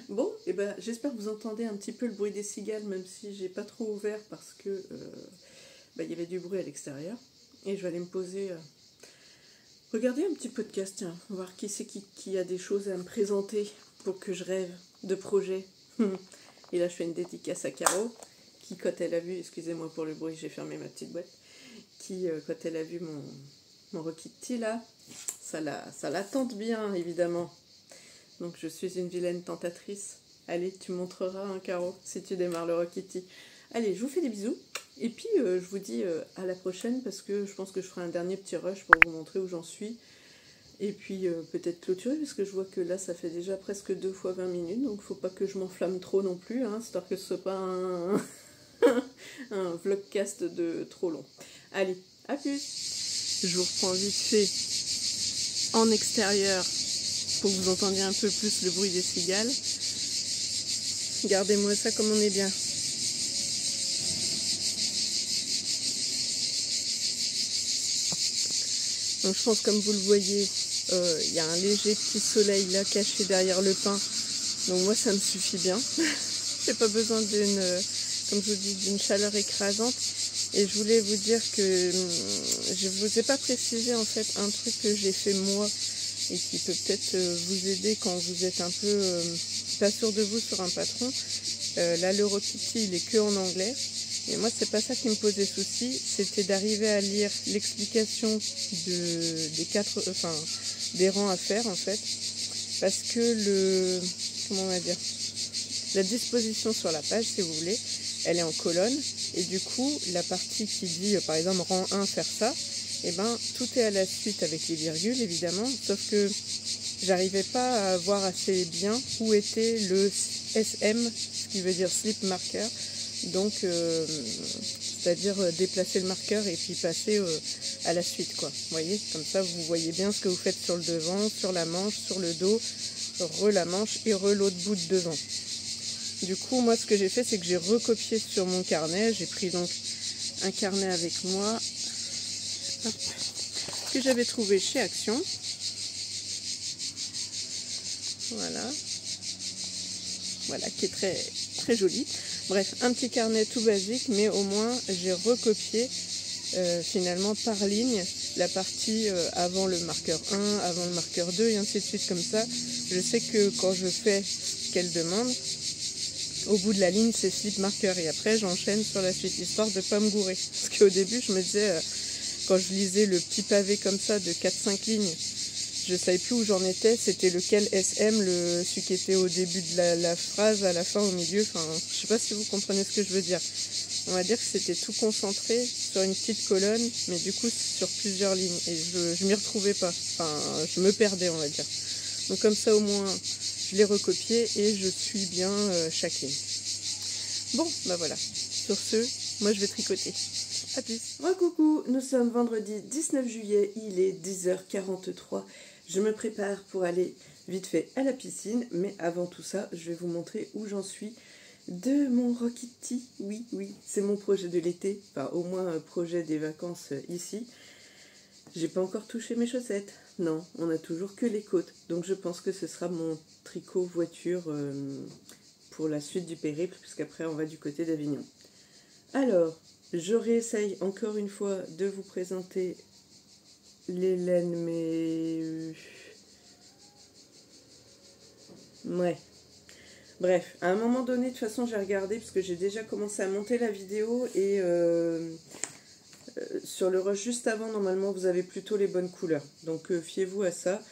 Bon, et ben, j'espère que vous entendez un petit peu le bruit des cigales, même si j'ai pas trop ouvert parce que y avait du bruit à l'extérieur. Et je vais aller me poser, regarder un petit podcast, tiens, voir qui c'est qui a des choses à me présenter pour que je rêve de projets. Et là, je fais une dédicace à Caro, qui, quand elle a vu, excusez-moi pour le bruit, j'ai fermé ma petite boîte, qui, quand elle a vu mon Rocky Kitty, là, ça la tente bien, évidemment. Donc, je suis une vilaine tentatrice. Allez, tu montreras, hein, Caro, si tu démarres le Rocky Kitty. Allez, je vous fais des bisous. Et puis, je vous dis à la prochaine, parce que je pense que je ferai un dernier petit rush pour vous montrer où j'en suis. Et puis, peut-être clôturer, parce que je vois que là, ça fait déjà presque 2 fois 20 minutes. Donc, faut pas que je m'enflamme trop non plus, hein, histoire que ce soit pas un vlogcast de trop long. Allez, à plus. Je vous reprends vite fait en extérieur pour que vous entendiez un peu plus le bruit des cigales. Gardez-moi ça comme on est bien. Donc je pense, comme vous le voyez, il y a un léger petit soleil là caché derrière le pin. Donc moi ça me suffit bien. J'ai pas besoin d'une, comme je vous dis, d'une chaleur écrasante. Et je voulais vous dire que je vous ai pas précisé en fait un truc que j'ai fait moi et qui peut peut-être vous aider quand vous êtes un peu pas sûr de vous sur un patron. Là le Rocky Kitty il est que en anglais. Et moi, c'est pas ça qui me posait souci, c'était d'arriver à lire l'explication des rangs à faire, en fait. Parce que comment on va dire, la disposition sur la page, si vous voulez, elle est en colonne. Et du coup, la partie qui dit, par exemple, rang 1, faire ça, eh ben, tout est à la suite avec les virgules, évidemment. Sauf que j'arrivais pas à voir assez bien où était le SM, ce qui veut dire Sleep Marker. Donc, c'est-à-dire déplacer le marqueur et puis passer à la suite, quoi. Vous voyez, comme ça, vous voyez bien ce que vous faites sur le devant, sur la manche, sur le dos, la manche et l'autre bout de devant. Du coup, moi, ce que j'ai fait, c'est que j'ai recopié sur mon carnet. J'ai pris donc un carnet avec moi que j'avais trouvé chez Action. Voilà, qui est très, très joli. Bref, un petit carnet tout basique, mais au moins j'ai recopié finalement par ligne la partie avant le marqueur 1, avant le marqueur 2 et ainsi de suite comme ça. Je sais que quand je fais ce qu'elle demande, au bout de la ligne c'est slip marqueur et après j'enchaîne sur la suite, histoire de ne pas me gourer. Parce qu'au début je me disais, quand je lisais le petit pavé comme ça de 4-5 lignes, je ne savais plus où j'en étais, c'était lequel SM, celui qui était au début de la phrase, à la fin, au milieu, enfin, je ne sais pas si vous comprenez ce que je veux dire. On va dire que c'était tout concentré sur une petite colonne, mais du coup sur plusieurs lignes, et je m'y retrouvais pas, enfin, je me perdais, on va dire. Donc comme ça au moins, je l'ai recopié et je suis bien chaque ligne. Bon, bah voilà, sur ce, moi je vais tricoter. A plus. Coucou, nous sommes vendredi 19 juillet, il est 10h43. Je me prépare pour aller vite fait à la piscine, mais avant tout ça, je vais vous montrer où j'en suis de mon Rocky Kitty. Oui, c'est mon projet de l'été, enfin au moins un projet des vacances ici. J'ai pas encore touché mes chaussettes. Non, on a toujours que les côtes. Donc je pense que ce sera mon tricot voiture pour la suite du périple, puisqu'après on va du côté d'Avignon. Alors, je réessaye encore une fois de vous présenter les laines, mais... Ouais. Bref, à un moment donné, de toute façon, j'ai regardé, parce que j'ai déjà commencé à monter la vidéo, et sur le rush juste avant, normalement, vous avez plutôt les bonnes couleurs. Donc, fiez-vous à ça,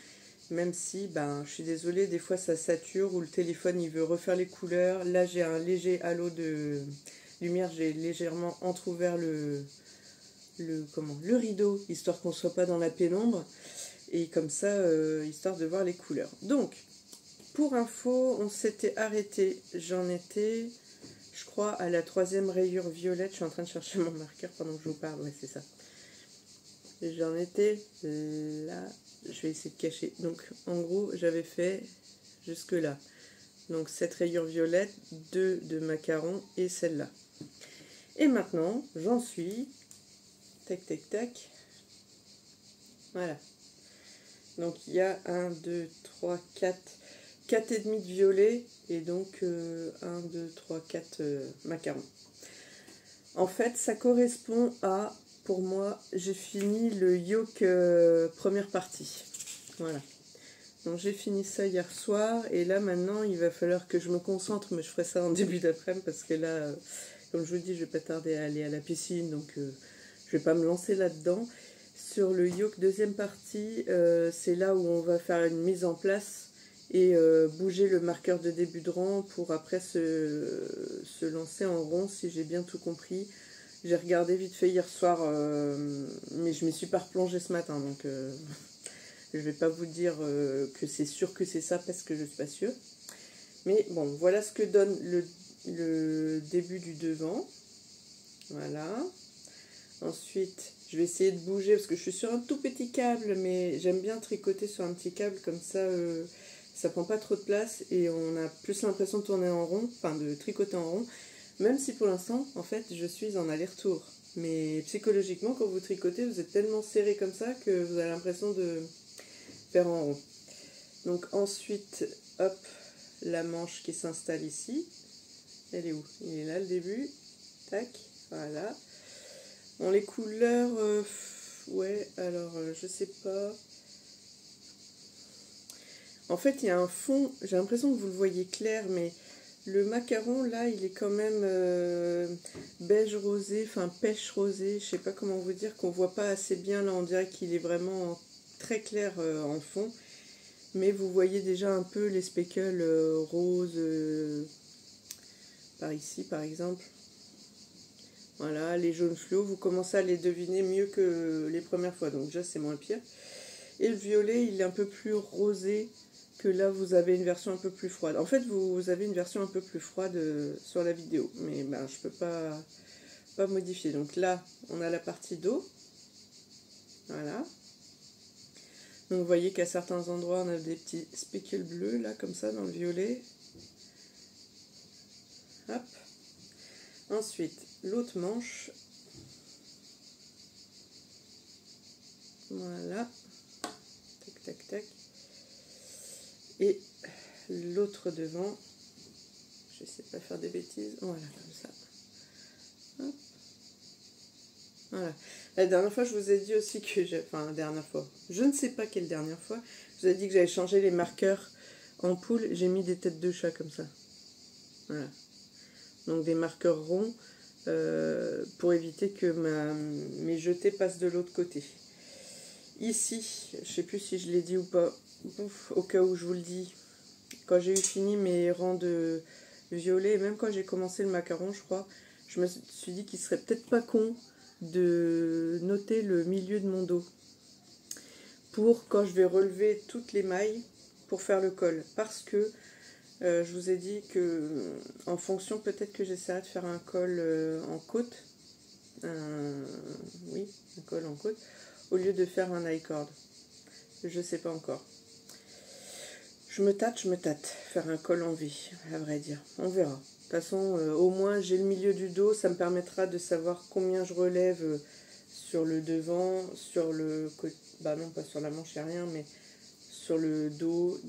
même si, je suis désolée, des fois, ça sature, ou le téléphone, il veut refaire les couleurs. Là, j'ai un léger halo de lumière, j'ai légèrement entrouvert le rideau, histoire qu'on ne soit pas dans la pénombre. Et comme ça, histoire de voir les couleurs. Donc, pour info, on s'était arrêté. J'en étais, je crois, à la 3e rayure violette. Je suis en train de chercher mon marqueur pendant que je vous parle. Ouais, c'est ça. J'en étais là. Je vais essayer de cacher. Donc, en gros, j'avais fait jusque là. Donc, cette rayure violette, 2 de macaron et celle-là. Et maintenant, j'en suis. Tac, tac, tac. Voilà. Donc, il y a 1, 2, 3, 4... 4,5 de violet et donc 1, 2, 3, 4 macarons. En fait, ça correspond à, pour moi, j'ai fini le yoke première partie. Voilà. Donc j'ai fini ça hier soir et là maintenant il va falloir que je me concentre, mais je ferai ça en début d'après-midi parce que là, comme je vous dis, je vais pas tarder à aller à la piscine, donc je vais pas me lancer là-dedans. Sur le yoke deuxième partie, c'est là où on va faire une mise en place et bouger le marqueur de début de rang pour après se lancer en rond, si j'ai bien tout compris. J'ai regardé vite fait hier soir, mais je m'y suis pas replongée ce matin, donc je vais pas vous dire que c'est sûr que c'est ça parce que je suis pas sûre. Mais bon, voilà ce que donne le début du devant. Voilà. Ensuite, je vais essayer de bouger parce que je suis sur un tout petit câble, mais j'aime bien tricoter sur un petit câble comme ça. Ça prend pas trop de place et on a plus l'impression de tourner en rond, enfin de tricoter en rond, même si pour l'instant, en fait, je suis en aller-retour. Mais psychologiquement, quand vous tricotez, vous êtes tellement serré comme ça que vous avez l'impression de faire en rond. Donc ensuite, hop, la manche qui s'installe ici. Elle est où? Il est là le début. Tac, voilà. Bon, les couleurs, ouais, alors je sais pas. En fait, il y a un fond, j'ai l'impression que vous le voyez clair, mais le macaron, là, il est quand même beige rosé, enfin pêche rosé, je sais pas comment vous dire, qu'on voit pas assez bien, là, on dirait qu'il est vraiment très clair en fond. Mais vous voyez déjà un peu les speckles roses, par ici, par exemple. Voilà, les jaunes fluo, vous commencez à les deviner mieux que les premières fois, donc déjà, c'est moins pire. Et le violet, il est un peu plus rosé, que là vous avez une version un peu plus froide. En fait vous avez une version un peu plus froide sur la vidéo, mais ben, je peux pas modifier. Donc là on a la partie dos, voilà. Donc vous voyez qu'à certains endroits on a des petits speckles bleus là comme ça dans le violet. Hop. Ensuite l'autre manche, voilà, tac tac tac. Et l'autre devant, je sais pas faire des bêtises, voilà, comme ça. Hop. Voilà. La dernière fois, je vous ai dit aussi que enfin, la dernière fois, je ne sais pas quelle dernière fois, je vous ai dit que j'avais changé les marqueurs en poule, j'ai mis des têtes de chat comme ça. Voilà. Donc des marqueurs ronds pour éviter que mes jetés passent de l'autre côté. Ici, je sais plus si je l'ai dit ou pas, au cas où je vous le dis. Quand j'ai eu fini mes rangs de violet, et même quand j'ai commencé le macaron, je crois, je me suis dit qu'il serait peut-être pas con de noter le milieu de mon dos pour quand je vais relever toutes les mailles pour faire le col. Parce que je vous ai dit que en fonction, peut-être que j'essaierai de faire un col en côte. Oui, un col en côte, au lieu de faire un I-cord. Je sais pas encore. Je me tâte, faire un col en V, à vrai dire. On verra. De toute façon, au moins j'ai le milieu du dos, ça me permettra de savoir combien je relève sur le devant, sur le côté, bah non pas sur la manche, il n'y a rien, mais sur le dos.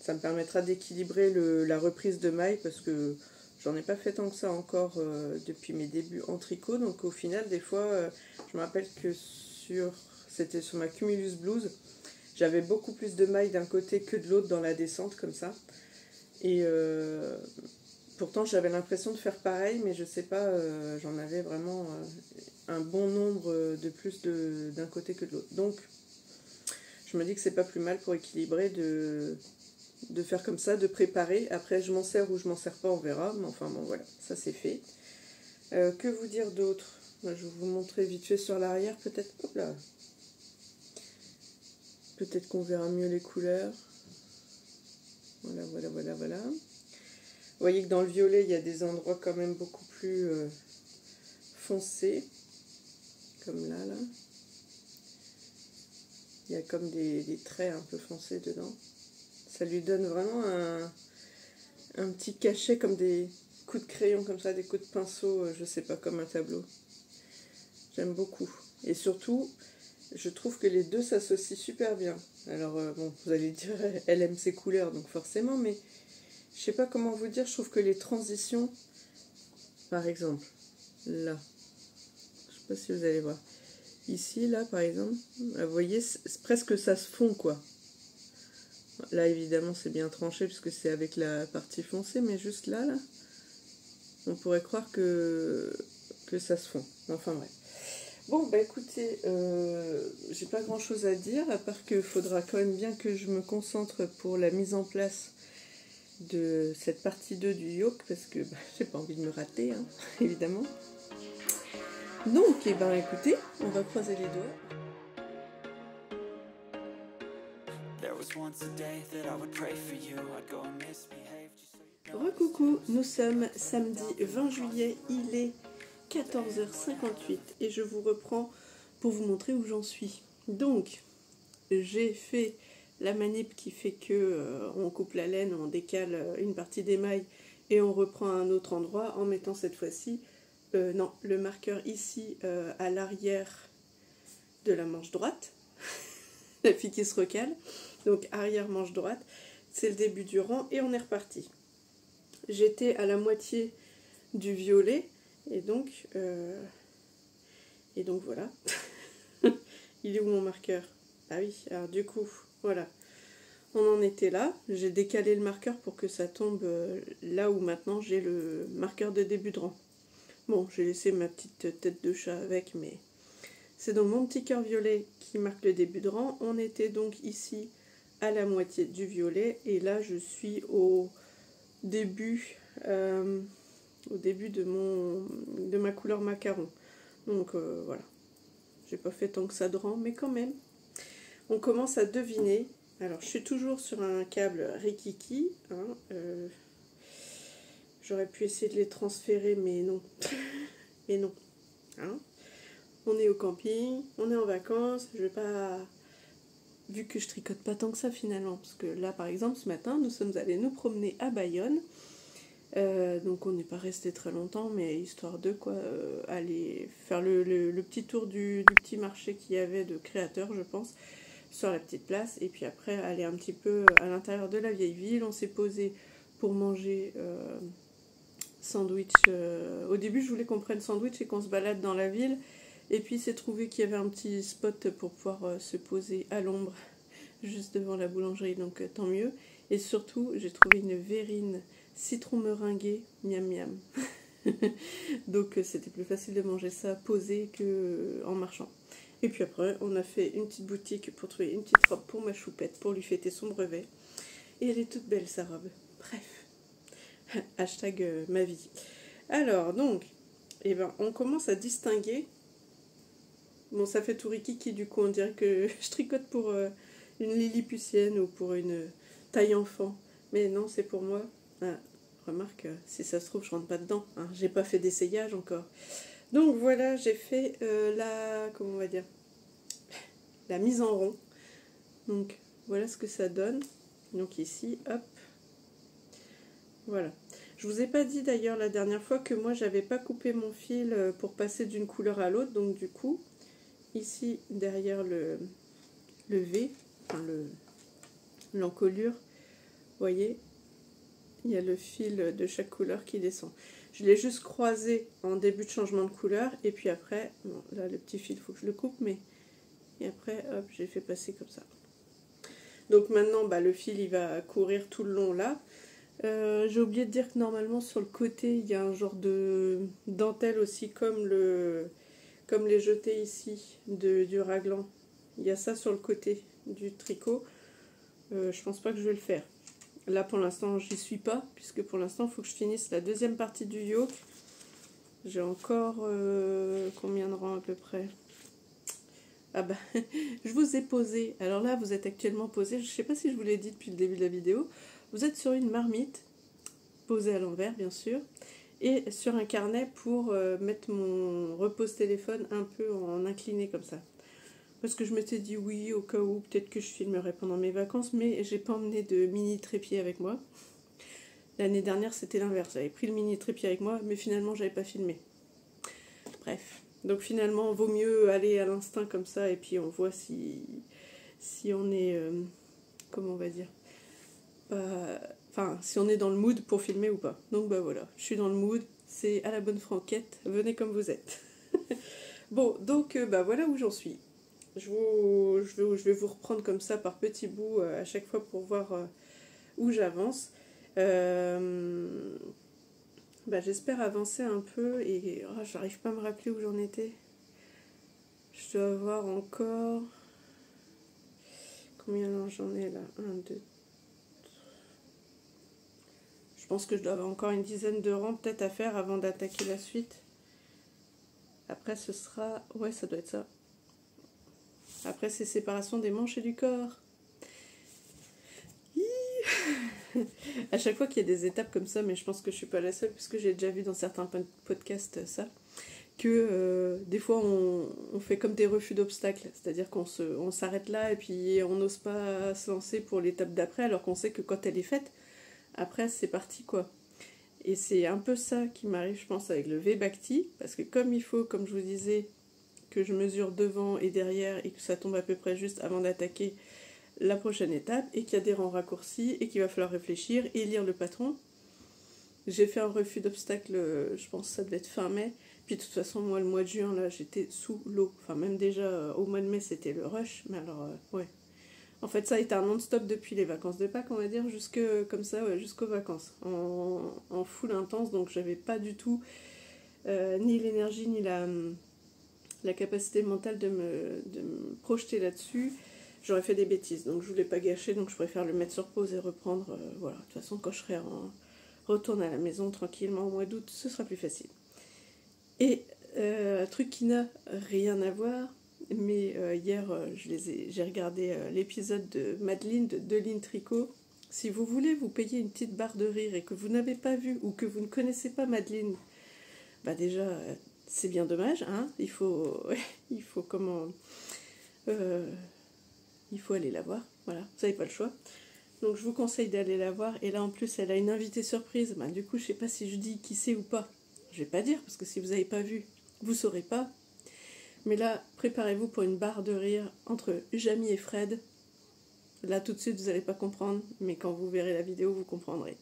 Ça me permettra d'équilibrer la reprise de mailles parce que j'en ai pas fait tant que ça encore depuis mes débuts en tricot. Donc au final, des fois, je me rappelle que c'était sur ma Cumulus Blues, j'avais beaucoup plus de mailles d'un côté que de l'autre dans la descente, comme ça. Et pourtant, j'avais l'impression de faire pareil, mais je sais pas, j'en avais vraiment un bon nombre de plus d'un côté que de l'autre. Donc, je me dis que c'est pas plus mal pour équilibrer de faire comme ça, de préparer. Après, je m'en sers ou je m'en sers pas, on verra. Mais enfin, bon, voilà, ça c'est fait. Que vous dire d'autre? Je vais vous montrer vite fait sur l'arrière, peut-être. Hop là. peut-être qu'on verra mieux les couleurs. Voilà, voilà, voilà, voilà. Vous voyez que dans le violet, il y a des endroits quand même beaucoup plus foncés. Comme là, là. Il y a comme des traits un peu foncés dedans. Ça lui donne vraiment un petit cachet, comme des coups de crayon, comme ça, des coups de pinceau, je sais pas, comme un tableau. J'aime beaucoup. Et surtout, je trouve que les deux s'associent super bien. Alors, bon, vous allez dire, elle aime ses couleurs, donc forcément, mais je sais pas comment vous dire, je trouve que les transitions, par exemple, là, je sais pas si vous allez voir, ici, là, par exemple, vous voyez, presque ça se fond, quoi. Là, évidemment, c'est bien tranché, puisque c'est avec la partie foncée, mais juste là, là, on pourrait croire que ça se fond. Enfin, bref. Bon, bah écoutez, j'ai pas grand chose à dire, à part qu'il faudra quand même bien que je me concentre pour la mise en place de cette partie 2 du yoke, parce que j'ai pas envie de me rater, hein, évidemment. Donc, eh ben, écoutez, on va croiser les doigts. Recoucou, nous sommes samedi 20 juillet, il est 14h58 et je vous reprends pour vous montrer où j'en suis. Donc, j'ai fait la manip qui fait que on coupe la laine, on décale une partie des mailles et on reprend à un autre endroit en mettant cette fois-ci le marqueur ici à l'arrière de la manche droite. La fille qui se recale. Donc arrière manche droite, c'est le début du rang et on est reparti. J'étais à la moitié du violet et donc voilà. Il est où mon marqueur? Ah oui, alors du coup, voilà. On en était là. J'ai décalé le marqueur pour que ça tombe là où maintenant j'ai le marqueur de début de rang. Bon, j'ai laissé ma petite tête de chat avec, mais c'est donc mon petit cœur violet qui marque le début de rang. On était donc ici à la moitié du violet et là je suis au début de ma couleur macaron. Donc voilà, j'ai pas fait tant que ça de rang, mais quand même on commence à deviner. Alors je suis toujours sur un câble Rikiki, hein, j'aurais pu essayer de les transférer mais non. Mais non, hein. On est au camping, on est en vacances, je vais pas, vu que je tricote pas tant que ça finalement, parce que là par exemple ce matin nous sommes allés nous promener à Bayonne, donc on n'est pas resté très longtemps, mais histoire de quoi, aller faire le petit tour du petit marché qu'il y avait de créateurs je pense, sur la petite place, et puis après aller un petit peu à l'intérieur de la vieille ville. On s'est posé pour manger sandwich, au début je voulais qu'on prenne sandwich et qu'on se balade dans la ville. Et puis c'est trouvé qu'il y avait un petit spot pour pouvoir se poser à l'ombre juste devant la boulangerie, donc tant mieux. Et surtout, j'ai trouvé une verrine citron meringuée, miam miam. Donc c'était plus facile de manger ça posé qu'en marchant. Et puis après, on a fait une petite boutique pour trouver une petite robe pour ma choupette, pour lui fêter son brevet. Et elle est toute belle sa robe. Bref, hashtag ma vie. Alors donc, eh ben, on commence à distinguer. Bon, ça fait tout rikiki, du coup, on dirait que je tricote pour une lilliputienne ou pour une taille enfant. Mais non, c'est pour moi. Ah, remarque, si ça se trouve, je rentre pas dedans. Hein. J'ai pas fait d'essayage encore. Donc voilà, j'ai fait comment on va dire, la mise en rond. Donc voilà ce que ça donne. Donc ici, hop. Voilà. Je vous ai pas dit d'ailleurs la dernière fois que moi, j'avais pas coupé mon fil pour passer d'une couleur à l'autre. Donc du coup... Ici, derrière le V, enfin l'encolure, vous voyez, il y a le fil de chaque couleur qui descend. Je l'ai juste croisé en début de changement de couleur, et puis après, bon, là le petit fil, il faut que je le coupe, mais et après, hop, j'ai fait passer comme ça. Donc maintenant, le fil, il va courir tout le long là. J'ai oublié de dire que normalement, sur le côté, il y a un genre de dentelle aussi, comme les jetés ici du raglan. Il y a ça sur le côté du tricot. Je pense pas que je vais le faire. Là pour l'instant j'y suis pas, puisque pour l'instant il faut que je finisse la deuxième partie du yoke. J'ai encore combien de rangs à peu près? Ah bah, je vous ai posé. Alors là, vous êtes actuellement posé. Je sais pas si je vous l'ai dit depuis le début de la vidéo. Vous êtes sur une marmite, posée à l'envers, bien sûr, et sur un carnet pour mettre mon repose-téléphone un peu en incliné comme ça. Parce que je m'étais dit oui, au cas où, peut-être que je filmerai pendant mes vacances, mais j'ai pas emmené de mini trépied avec moi. L'année dernière, c'était l'inverse. J'avais pris le mini trépied avec moi, mais finalement, j'avais pas filmé. Bref. Donc finalement, vaut mieux aller à l'instinct comme ça, et puis on voit si on est, comment on va dire, enfin, si on est dans le mood pour filmer ou pas. Donc bah voilà, je suis dans le mood, c'est à la bonne franquette, venez comme vous êtes. Bon, donc bah voilà où j'en suis. Je vais vous reprendre comme ça par petits bouts à chaque fois pour voir où j'avance. Bah, j'espère avancer un peu et oh, j'arrive pas à me rappeler où j'en étais. Je dois avoir encore... Combien j'en ai là? 1, 2... Je pense que je dois avoir encore une dizaine de rangs peut-être à faire avant d'attaquer la suite. Après ce sera... Ouais, ça doit être ça. Après c'est séparation des manches et du corps. À chaque fois qu'il y a des étapes comme ça, mais je pense que je suis pas la seule, puisque j'ai déjà vu dans certains podcasts ça, que des fois on fait comme des refus d'obstacles, c'est-à-dire on s'arrête là et puis on n'ose pas se lancer pour l'étape d'après, alors qu'on sait que quand elle est faite, après c'est parti quoi. Et c'est un peu ça qui m'arrive, je pense, avec le V-Bhakti, parce que comme il faut, comme je vous disais, que je mesure devant et derrière et que ça tombe à peu près juste avant d'attaquer la prochaine étape, et qu'il y a des rangs raccourcis et qu'il va falloir réfléchir et lire le patron. J'ai fait un refus d'obstacle, je pense que ça devait être fin mai, puis de toute façon moi le mois de juin là j'étais sous l'eau, enfin même déjà au mois de mai c'était le rush, mais alors ouais. En fait ça a été un non-stop depuis les vacances de Pâques on va dire, comme ça, ouais, jusqu'aux vacances, en full intense, donc j'avais pas du tout ni l'énergie ni la capacité mentale de me projeter là-dessus. J'aurais fait des bêtises, donc je voulais pas gâcher, donc je préfère le mettre sur pause et reprendre. Voilà, de toute façon, quand je serai retourne à la maison tranquillement au mois d'août, ce sera plus facile. Et un truc qui n'a rien à voir, mais hier, j'ai regardé l'épisode de Madeleine de Lynn Tricot. Si vous voulez vous payer une petite barre de rire et que vous n'avez pas vu ou que vous ne connaissez pas Madeleine, bah déjà, c'est bien dommage, hein. Il faut comment... il faut aller la voir, voilà, vous n'avez pas le choix. Donc je vous conseille d'aller la voir, et là en plus elle a une invitée surprise, bah, du coup je sais pas si je dis qui c'est ou pas, je vais pas dire, parce que si vous n'avez pas vu, vous saurez pas. Mais là, préparez-vous pour une barre de rire entre Jamie et Fred. Là tout de suite vous n'allez pas comprendre, mais quand vous verrez la vidéo vous comprendrez.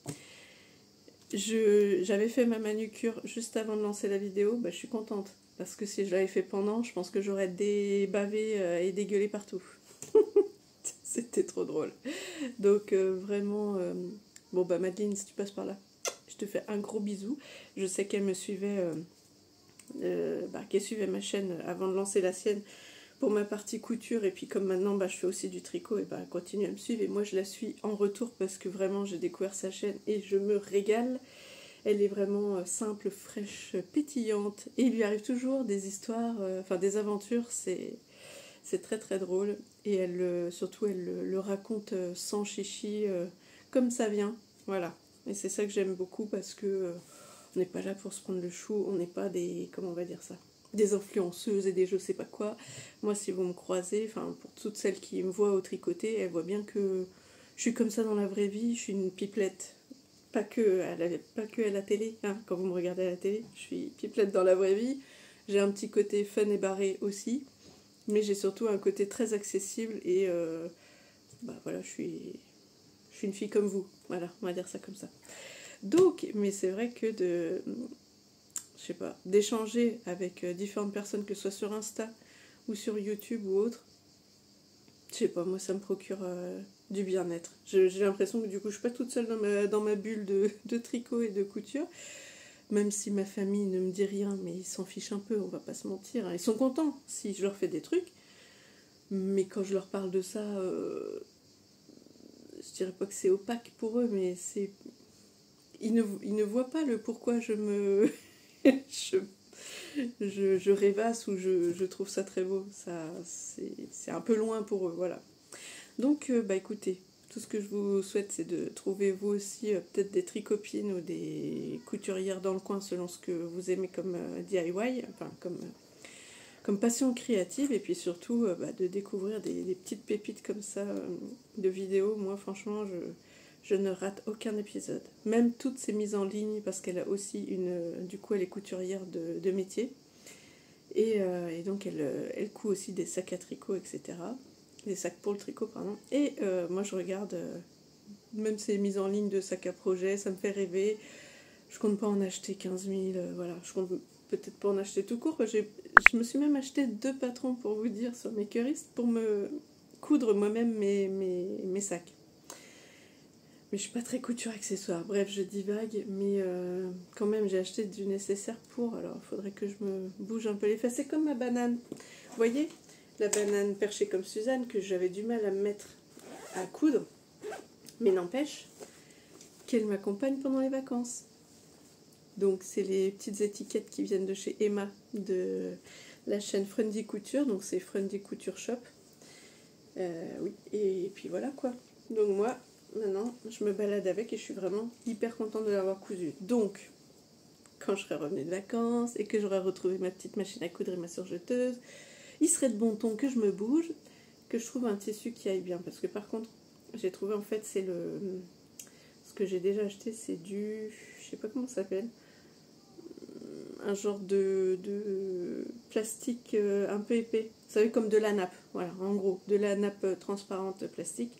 J'avais fait ma manucure juste avant de lancer la vidéo, bah, je suis contente, parce que si je l'avais fait pendant, je pense que j'aurais débavé et dégueulé partout. C'était trop drôle. Donc vraiment, bon bah Madeleine, si tu passes par là, je te fais un gros bisou. Je sais qu'elle me suivait, qu'elle suivait ma chaîne avant de lancer la sienne pour ma partie couture, et puis comme maintenant bah, je fais aussi du tricot, et bah elle continue à me suivre, et moi je la suis en retour parce que vraiment j'ai découvert sa chaîne et je me régale. Elle est vraiment simple, fraîche, pétillante, et il lui arrive toujours des histoires, des aventures, c'est très très drôle, et surtout elle le raconte sans chichi, comme ça vient, voilà. Et c'est ça que j'aime beaucoup, parce que on n'est pas là pour se prendre le chou, on n'est pas des, comment on va dire ça, des influenceuses et des je sais pas quoi. Moi si vous me croisez, enfin pour toutes celles qui me voient au tricoter, elles voient bien que je suis comme ça dans la vraie vie, je suis une pipelette. Pas que à la télé, hein, quand vous me regardez à la télé, je suis pipelette dans la vraie vie. J'ai un petit côté fun et barré aussi, mais j'ai surtout un côté très accessible, et voilà, je suis une fille comme vous, voilà, on va dire ça comme ça. Donc, mais c'est vrai que je sais pas, d'échanger avec différentes personnes, que ce soit sur Insta ou sur YouTube ou autre, je sais pas, moi ça me procure du bien-être. J'ai l'impression que du coup je suis pas toute seule dans ma bulle de tricot et de couture, même si ma famille ne me dit rien, mais ils s'en fichent un peu, on va pas se mentir, hein. Ils sont contents si je leur fais des trucs, mais quand je leur parle de ça, je dirais pas que c'est opaque pour eux, mais ils ne voient pas le pourquoi je je rêvasse ou je trouve ça très beau. C'est un peu loin pour eux, voilà. Donc, écoutez, tout ce que je vous souhaite, c'est de trouver vous aussi peut-être des tricopines ou des couturières dans le coin selon ce que vous aimez comme DIY, enfin comme passion créative, et puis surtout de découvrir des petites pépites comme ça de vidéos. Moi, franchement, je ne rate aucun épisode. Même toutes ces mises en ligne, parce qu'elle a aussi du coup, elle est couturière de métier. Et donc, elle coud aussi des sacs à tricot, etc. Des sacs pour le tricot, pardon. Et moi, je regarde même ces mises en ligne de sacs à projet, ça me fait rêver. Je compte pas en acheter 15 000, voilà. Je compte peut-être pas en acheter tout court. Je me suis même acheté 2 patrons, pour vous dire, sur Makerist, pour me coudre moi-même mes sacs. Mais je suis pas très couture accessoire. Bref, je divague, mais quand même, j'ai acheté du nécessaire pour. Alors, il faudrait que je me bouge un peu les fesses. C'est comme ma banane. Vous voyez, la banane perchée comme Suzanne, que j'avais du mal à me mettre à coudre. Mais n'empêche qu'elle m'accompagne pendant les vacances. Donc, c'est les petites étiquettes qui viennent de chez Emma, de la chaîne Friendly Couture. Donc, c'est Friendly Couture Shop. Oui, et puis voilà quoi. Donc, moi, maintenant, je me balade avec et je suis vraiment hyper contente de l'avoir cousu. Donc, quand je serai revenue de vacances et que j'aurai retrouvé ma petite machine à coudre et ma surjeteuse, il serait de bon ton que je me bouge, que je trouve un tissu qui aille bien. Parce que par contre, j'ai trouvé en fait, ce que j'ai déjà acheté, c'est du... Je sais pas comment ça s'appelle. Un genre de plastique un peu épais. Vous savez, comme de la nappe. Voilà, en gros, de la nappe transparente plastique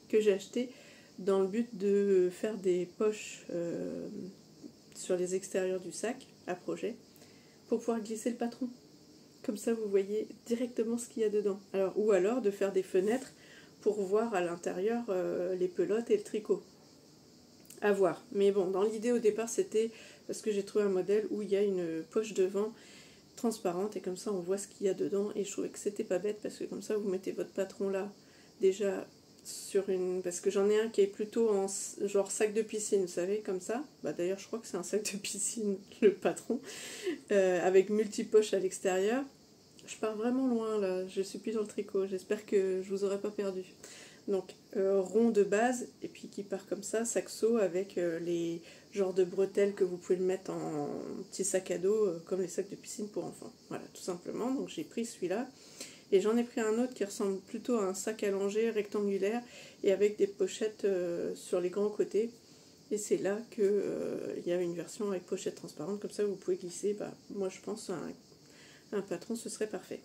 que j'ai acheté dans le but de faire des poches sur les extérieurs du sac à projet pour pouvoir glisser le patron. Comme ça, vous voyez directement ce qu'il y a dedans. Ou alors de faire des fenêtres pour voir à l'intérieur les pelotes et le tricot. À voir. Mais bon, dans l'idée au départ, c'était parce que j'ai trouvé un modèle où il y a une poche devant transparente et comme ça, on voit ce qu'il y a dedans. Et je trouvais que c'était pas bête parce que comme ça, vous mettez votre patron là, déjà sur une... Parce que j'en ai un qui est plutôt en genre sac de piscine, vous savez, comme ça. D'ailleurs, je crois que c'est un sac de piscine, le patron, avec multi-poches à l'extérieur. Je pars vraiment loin là, je suis plus dans le tricot. J'espère que je vous aurai pas perdu. Donc, rond de base, et puis qui part comme ça, saxo, avec les genres de bretelles que vous pouvez le mettre en petit sac à dos, comme les sacs de piscine pour enfants. Voilà, tout simplement. Donc, j'ai pris celui-là. Et j'en ai pris un autre qui ressemble plutôt à un sac allongé, rectangulaire, et avec des pochettes sur les grands côtés. Et c'est là qu'il y a une version avec pochette transparente, comme ça vous pouvez glisser. Moi, je pense un patron, ce serait parfait.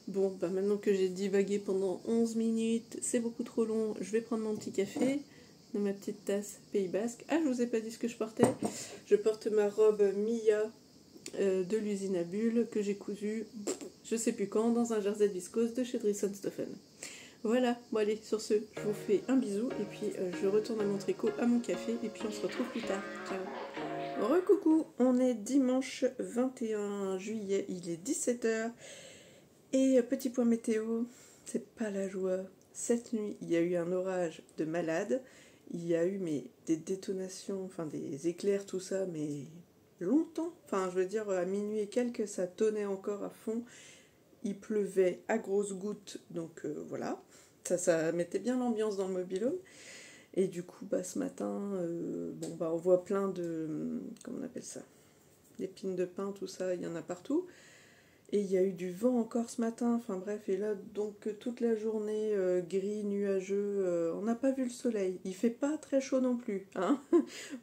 Bon, maintenant que j'ai divagué pendant 11 minutes, c'est beaucoup trop long, je vais prendre mon petit café dans ma petite tasse Pays Basque. Ah, je vous ai pas dit ce que je portais. Je porte ma robe Mia de l'usine à bulles que j'ai cousue, je sais plus quand, dans un jersey de viscose de chez Drisson-Stoffen. Voilà, bon allez, sur ce, je vous fais un bisou et puis je retourne à mon tricot, à mon café et puis on se retrouve plus tard. Ciao. Recoucou, on est dimanche 21 juillet, il est 17h. Et petit point météo, c'est pas la joie. Cette nuit, il y a eu un orage de malade. Il y a eu des détonations, enfin des éclairs, tout ça, mais longtemps. Enfin, je veux dire, à minuit et quelques, ça tonnait encore à fond. Il pleuvait à grosses gouttes, donc voilà. Ça mettait bien l'ambiance dans le mobil-home. Et du coup, ce matin, on voit plein de... Comment on appelle ça ? D'épines de pin, tout ça, il y en a partout. Et il y a eu du vent encore ce matin, enfin bref, et là donc toute la journée gris, nuageux, on n'a pas vu le soleil, il fait pas très chaud non plus, hein.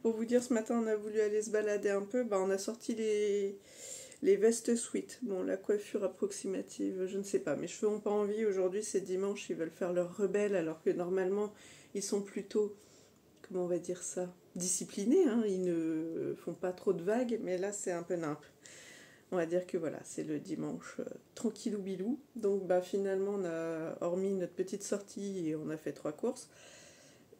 Pour vous dire, ce matin on a voulu aller se balader un peu, on a sorti les vestes sweat, bon la coiffure approximative, je ne sais pas, mes cheveux n'ont pas envie, aujourd'hui c'est dimanche, ils veulent faire leur rebelle alors que normalement ils sont plutôt, comment on va dire ça, disciplinés, hein, ils ne font pas trop de vagues, mais là c'est un peu nimp. On va dire que voilà, c'est le dimanche tranquillou bilou. Donc finalement, on a, hormis notre petite sortie et on a fait 3 courses,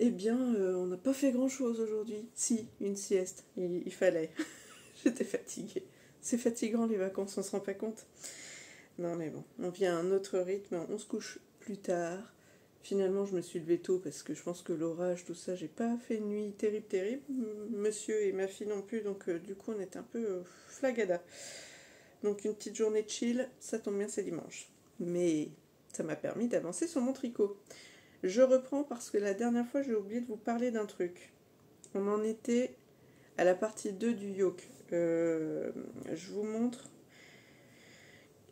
eh bien, on n'a pas fait grand-chose aujourd'hui. Si, une sieste, il fallait. J'étais fatiguée. C'est fatigant les vacances, on se rend pas compte. Non mais bon, on vient à un autre rythme, on se couche plus tard. Finalement, je me suis levée tôt parce que je pense que l'orage, tout ça, j'ai pas fait une nuit terrible. Monsieur et ma fille non plus, donc du coup, on était un peu flagada. Donc une petite journée de chill, ça tombe bien, c'est dimanche. Mais ça m'a permis d'avancer sur mon tricot. Je reprends parce que la dernière fois, j'ai oublié de vous parler d'un truc. On en était à la partie 2 du yoke. Je vous montre.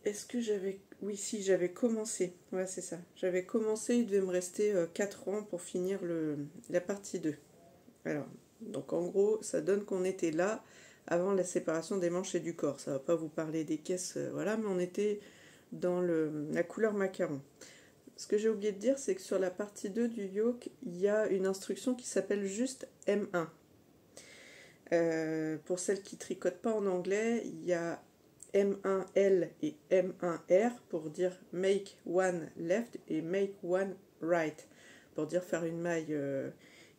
Est-ce que j'avais... Oui, si, j'avais commencé. Ouais, c'est ça. J'avais commencé, il devait me rester 4 rangs pour finir la partie 2. Alors, donc en gros, ça donne qu'on était là avant la séparation des manches et du corps. Ça va pas vous parler des caisses, voilà, mais on était dans la couleur macaron. Ce que j'ai oublié de dire, c'est que sur la partie 2 du yoke, il y a une instruction qui s'appelle juste M1. Pour celles qui tricotent pas en anglais, il y a M1L et M1R pour dire make one left et make one right, pour dire faire une maille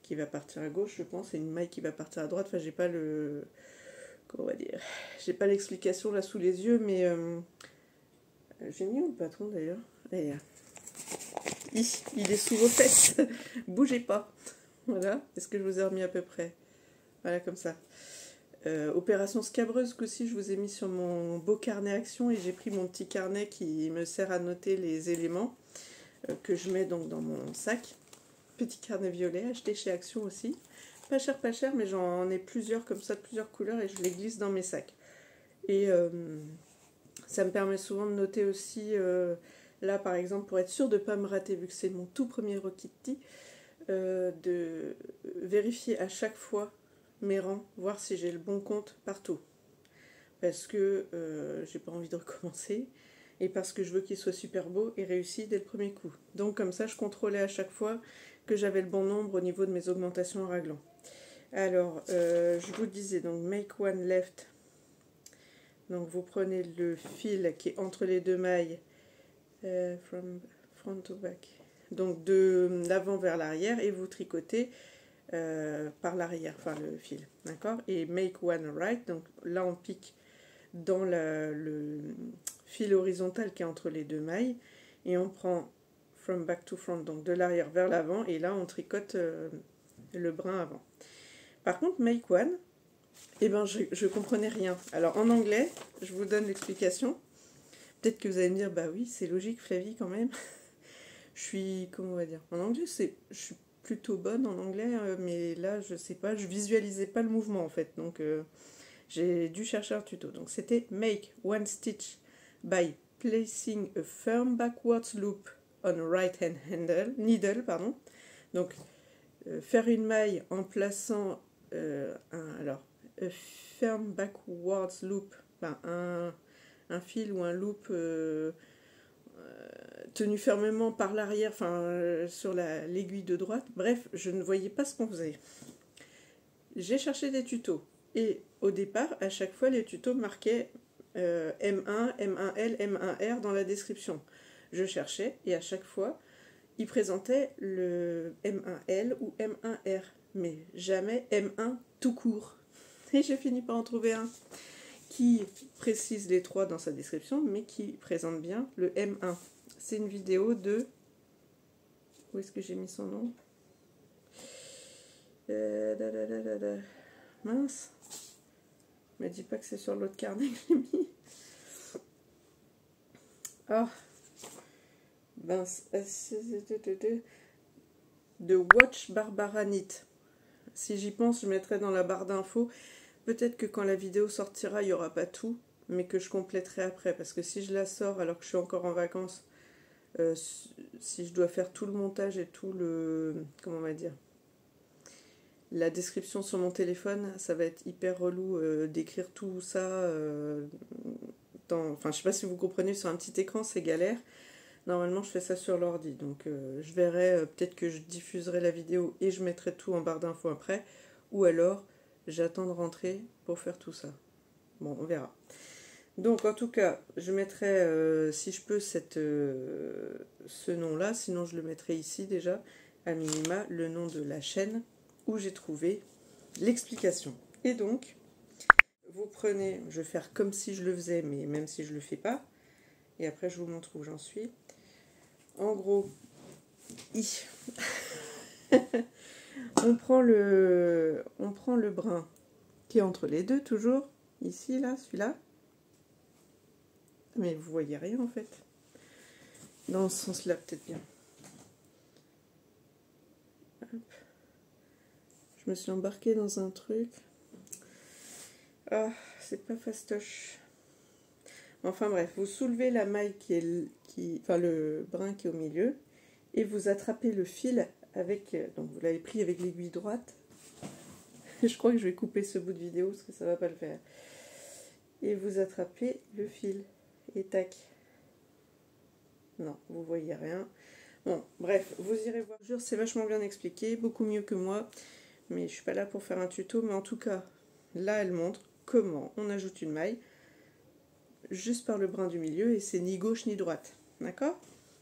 qui va partir à gauche, je pense, et une maille qui va partir à droite. Enfin, j'ai pas le... Comment on va dire, j'ai pas l'explication là sous les yeux, mais j'ai mis où le patron d'ailleurs? Et, il est sous vos fesses. Bougez pas. Voilà. Est-ce que je vous ai remis à peu près? Voilà, comme ça. Opération scabreuse qu'aussi je vous ai mis sur mon beau carnet action, et j'ai pris mon petit carnet qui me sert à noter les éléments que je mets donc dans mon sac. Petit carnet violet acheté chez Action aussi. Pas cher, mais j'en ai plusieurs comme ça, de plusieurs couleurs, et je les glisse dans mes sacs. Et ça me permet souvent de noter aussi, là par exemple, pour être sûr de ne pas me rater, vu que c'est mon tout premier Rokitty, de vérifier à chaque fois mes rangs, voir si j'ai le bon compte partout. Parce que j'ai pas envie de recommencer, et parce que je veux qu'il soit super beau et réussi dès le premier coup. Donc comme ça, je contrôlais à chaque fois que j'avais le bon nombre au niveau de mes augmentations en raglan. Alors, je vous disais, donc make one left. Donc vous prenez le fil qui est entre les deux mailles, from front to back, donc de l'avant vers l'arrière, et vous tricotez par l'arrière, enfin le fil, d'accord? Et make one right, donc là on pique dans le fil horizontal qui est entre les deux mailles, et on prend from back to front, donc de l'arrière vers l'avant, et là on tricote le brin avant. Par contre, make one, eh ben je comprenais rien. Alors en anglais, je vous donne l'explication. Peut-être que vous allez me dire, bah oui, c'est logique Flavie quand même. Je suis, comment on va dire, en anglais, je suis plutôt bonne en anglais, mais là, je sais pas, je visualisais pas le mouvement en fait. Donc j'ai dû chercher un tuto. Donc c'était make one stitch by placing a firm backwards loop on a right hand needle, pardon. Donc faire une maille en plaçant a firm backwards loop, enfin, un fil ou un loop tenu fermement par l'arrière, enfin sur l'aiguille de droite. Bref, je ne voyais pas ce qu'on faisait. J'ai cherché des tutos, et au départ, à chaque fois, les tutos marquaient M1, M1L, M1R dans la description. Je cherchais, et à chaque fois, ils présentaient le M1L ou M1R, mais jamais M1 tout court. Et j'ai fini par en trouver un qui précise les trois dans sa description, mais qui présente bien le M1. C'est une vidéo de... Où est-ce que j'ai mis son nom? Mince. Me dis pas que c'est sur l'autre carnet que j'ai mis. Ah. Mince. De Watch Barbara Knit. Si j'y pense, je mettrai dans la barre d'infos. Peut-être que quand la vidéo sortira, il n'y aura pas tout, mais que je compléterai après. Parce que si je la sors alors que je suis encore en vacances, si je dois faire tout le montage et tout le... Comment on va dire, la description sur mon téléphone, ça va être hyper relou d'écrire tout ça. Enfin, je sais pas si vous comprenez, sur un petit écran, c'est galère. Normalement, je fais ça sur l'ordi. Donc, je verrai, peut-être que je diffuserai la vidéo et je mettrai tout en barre d'infos après. Ou alors, j'attends de rentrer pour faire tout ça. Bon, on verra. Donc, en tout cas, je mettrai, si je peux, ce nom-là. Sinon, je le mettrai ici déjà, à minima, le nom de la chaîne où j'ai trouvé l'explication. Et donc, vous prenez, je vais faire comme si je le faisais, mais même si je ne le fais pas. Et après, je vous montre où j'en suis. En gros, on prend le brin qui est entre les deux, toujours. Ici, là, celui-là. Mais vous voyez rien en fait. Dans ce sens-là, peut-être bien. Hop. Je me suis embarquée dans un truc. Ah, c'est pas fastoche. Enfin bref, vous soulevez la maille enfin le brin qui est au milieu et vous attrapez le fil avec, donc vous l'avez pris avec l'aiguille droite. Je crois que je vais couper ce bout de vidéo parce que ça va pas le faire. Et vous attrapez le fil et tac. Non, vous voyez rien. Bon, bref, vous irez voir. Je vous jure, c'est vachement bien expliqué, beaucoup mieux que moi. Mais je suis pas là pour faire un tuto, mais en tout cas, là elle montre comment on ajoute une maille juste par le brin du milieu et c'est ni gauche ni droite. D'accord?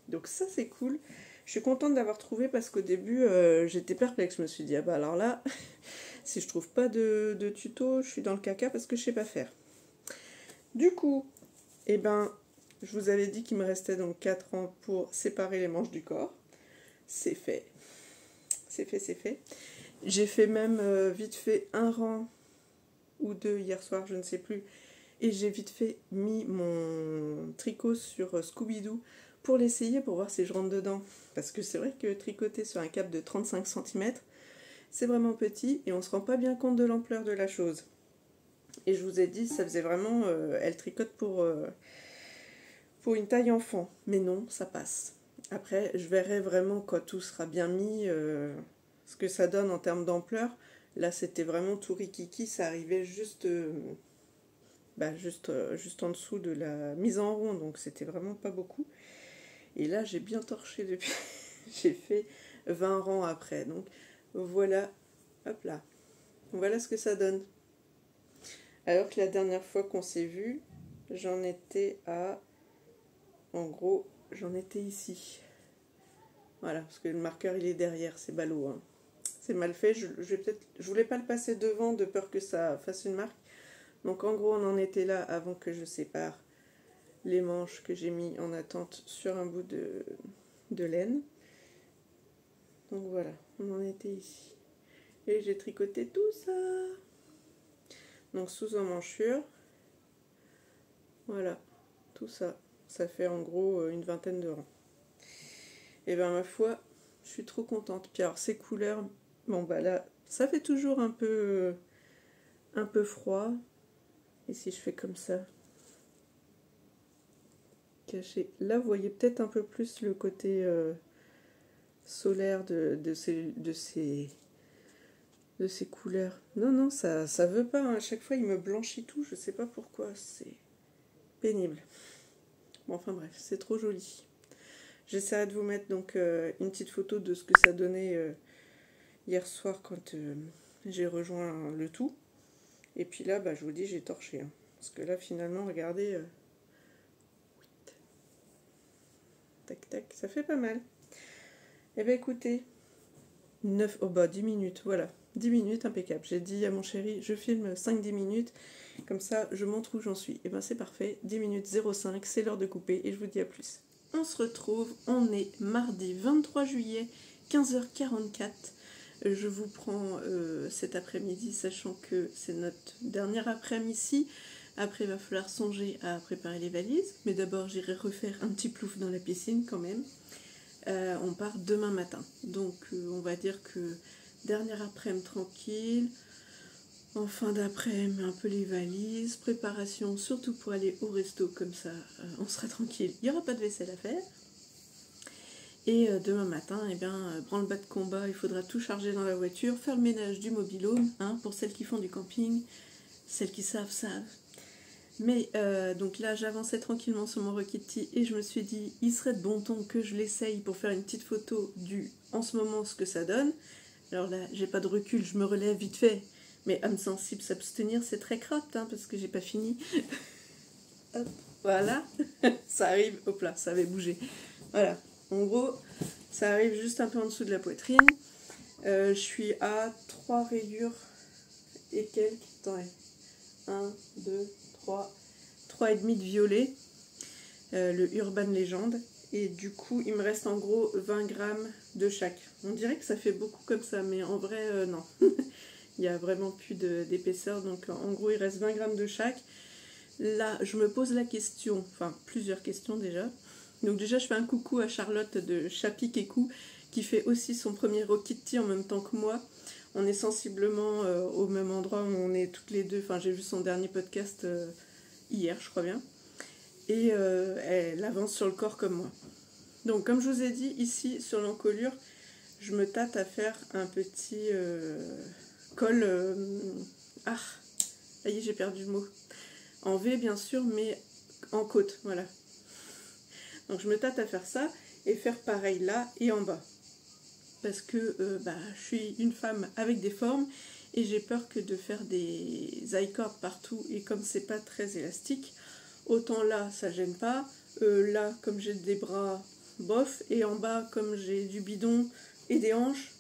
Donc ça c'est cool. Je suis contente d'avoir trouvé parce qu'au début j'étais perplexe. Je me suis dit, ah bah alors là, si je trouve pas de tuto, je suis dans le caca parce que je sais pas faire. Du coup, eh ben, je vous avais dit qu'il me restait donc 4 rangs pour séparer les manches du corps. C'est fait. C'est fait, c'est fait. J'ai fait même vite fait un rang ou deux hier soir, je ne sais plus. Et j'ai vite fait mis mon tricot sur Scooby-Doo pour l'essayer, pour voir si je rentre dedans. Parce que c'est vrai que tricoter sur un cap de 35 cm, c'est vraiment petit et on ne se rend pas bien compte de l'ampleur de la chose. Et je vous ai dit, ça faisait vraiment... elle tricote pour une taille enfant. Mais non, ça passe. Après, je verrai vraiment quand tout sera bien mis, ce que ça donne en termes d'ampleur. Là, c'était vraiment tout rikiki, ça arrivait juste en dessous de la mise en rond, donc c'était vraiment pas beaucoup. Et là, j'ai bien torché depuis. J'ai fait 20 rangs après. Donc voilà, hop là. Voilà ce que ça donne. Alors que la dernière fois qu'on s'est vu, j'en étais à... En gros, j'en étais ici. Voilà, parce que le marqueur, il est derrière, c'est ballot. Hein. C'est mal fait, je voulais pas le passer devant de peur que ça fasse une marque. Donc en gros, on en était là avant que je sépare les manches que j'ai mis en attente sur un bout de laine. Donc voilà, on en était ici. Et j'ai tricoté tout ça. Donc sous emmanchure. Voilà, tout ça. Ça fait en gros une vingtaine de rangs. Et ben ma foi, je suis trop contente. Puis alors ces couleurs, bon bah là, ça fait toujours un peu froid. Et si je fais comme ça, caché. Là, vous voyez peut-être un peu plus le côté solaire de ces couleurs. Non, ça veut pas. Hein. À chaque fois, il me blanchit tout. Je sais pas pourquoi. C'est pénible. Bon, enfin bref, c'est trop joli. J'essaierai de vous mettre donc une petite photo de ce que ça donnait hier soir quand j'ai rejoint le tout. Et puis là, bah, je vous dis, j'ai torché. Hein. Parce que là, finalement, regardez... Tac, tac, ça fait pas mal. Eh bien, écoutez, 10 minutes, voilà. 10 minutes, impeccable. J'ai dit à mon chéri, je filme 5-10 minutes. Comme ça, je montre où j'en suis. Eh bien, c'est parfait. 10 minutes 05, c'est l'heure de couper. Et je vous dis à plus. On se retrouve, on est mardi 23 juillet, 15h44. Je vous prends cet après-midi, sachant que c'est notre dernier après-midi. Après, il va falloir songer à préparer les valises. Mais d'abord, j'irai refaire un petit plouf dans la piscine quand même. On part demain matin. Donc, on va dire que dernière après-midi tranquille. En fin d'après-midi, un peu les valises. Préparation, surtout pour aller au resto. Comme ça, on sera tranquille. Il n'y aura pas de vaisselle à faire. Et demain matin, eh bien, branle-bas de combat, il faudra tout charger dans la voiture, faire le ménage du mobil-home, hein, pour celles qui font du camping, celles qui savent. Mais donc là, j'avançais tranquillement sur mon Rocketty et je me suis dit, il serait de bon ton que je l'essaye pour faire une petite photo en ce moment, ce que ça donne. Alors là, j'ai pas de recul, je me relève vite fait. Mais âme sensible, s'abstenir, c'est très crotte, hein, parce que j'ai pas fini. Hop, voilà, ça arrive, hop là, ça avait bougé. Voilà. En gros, ça arrive juste un peu en dessous de la poitrine. Je suis à 3 rayures et quelques. Attendez. 1, 2, 3 et demi de violet. Le Urban Legend. Et du coup, il me reste en gros 20 grammes de chaque. On dirait que ça fait beaucoup comme ça, mais en vrai, non. Il n'y a vraiment plus d'épaisseur. Donc en gros, il reste 20 grammes de chaque. là, je me pose la question, enfin plusieurs questions déjà. Donc déjà, je fais un coucou à Charlotte de Chapic et Cou, qui fait aussi son premier Rockitty en même temps que moi. On est sensiblement au même endroit où on est toutes les deux. Enfin, j'ai vu son dernier podcast hier, je crois bien. Et elle avance sur le corps comme moi. Donc, comme je vous ai dit, ici, sur l'encolure, je me tâte à faire un petit col... Ah, ça y est, j'ai perdu le mot. En V, bien sûr, mais en côte, voilà. Donc je me tâte à faire ça et faire pareil là et en bas. Parce que je suis une femme avec des formes et j'ai peur que de faire des I-cords partout. Et comme c'est pas très élastique, autant là ça gêne pas. Là, comme j'ai des bras, bof. Et en bas, comme j'ai du bidon et des hanches,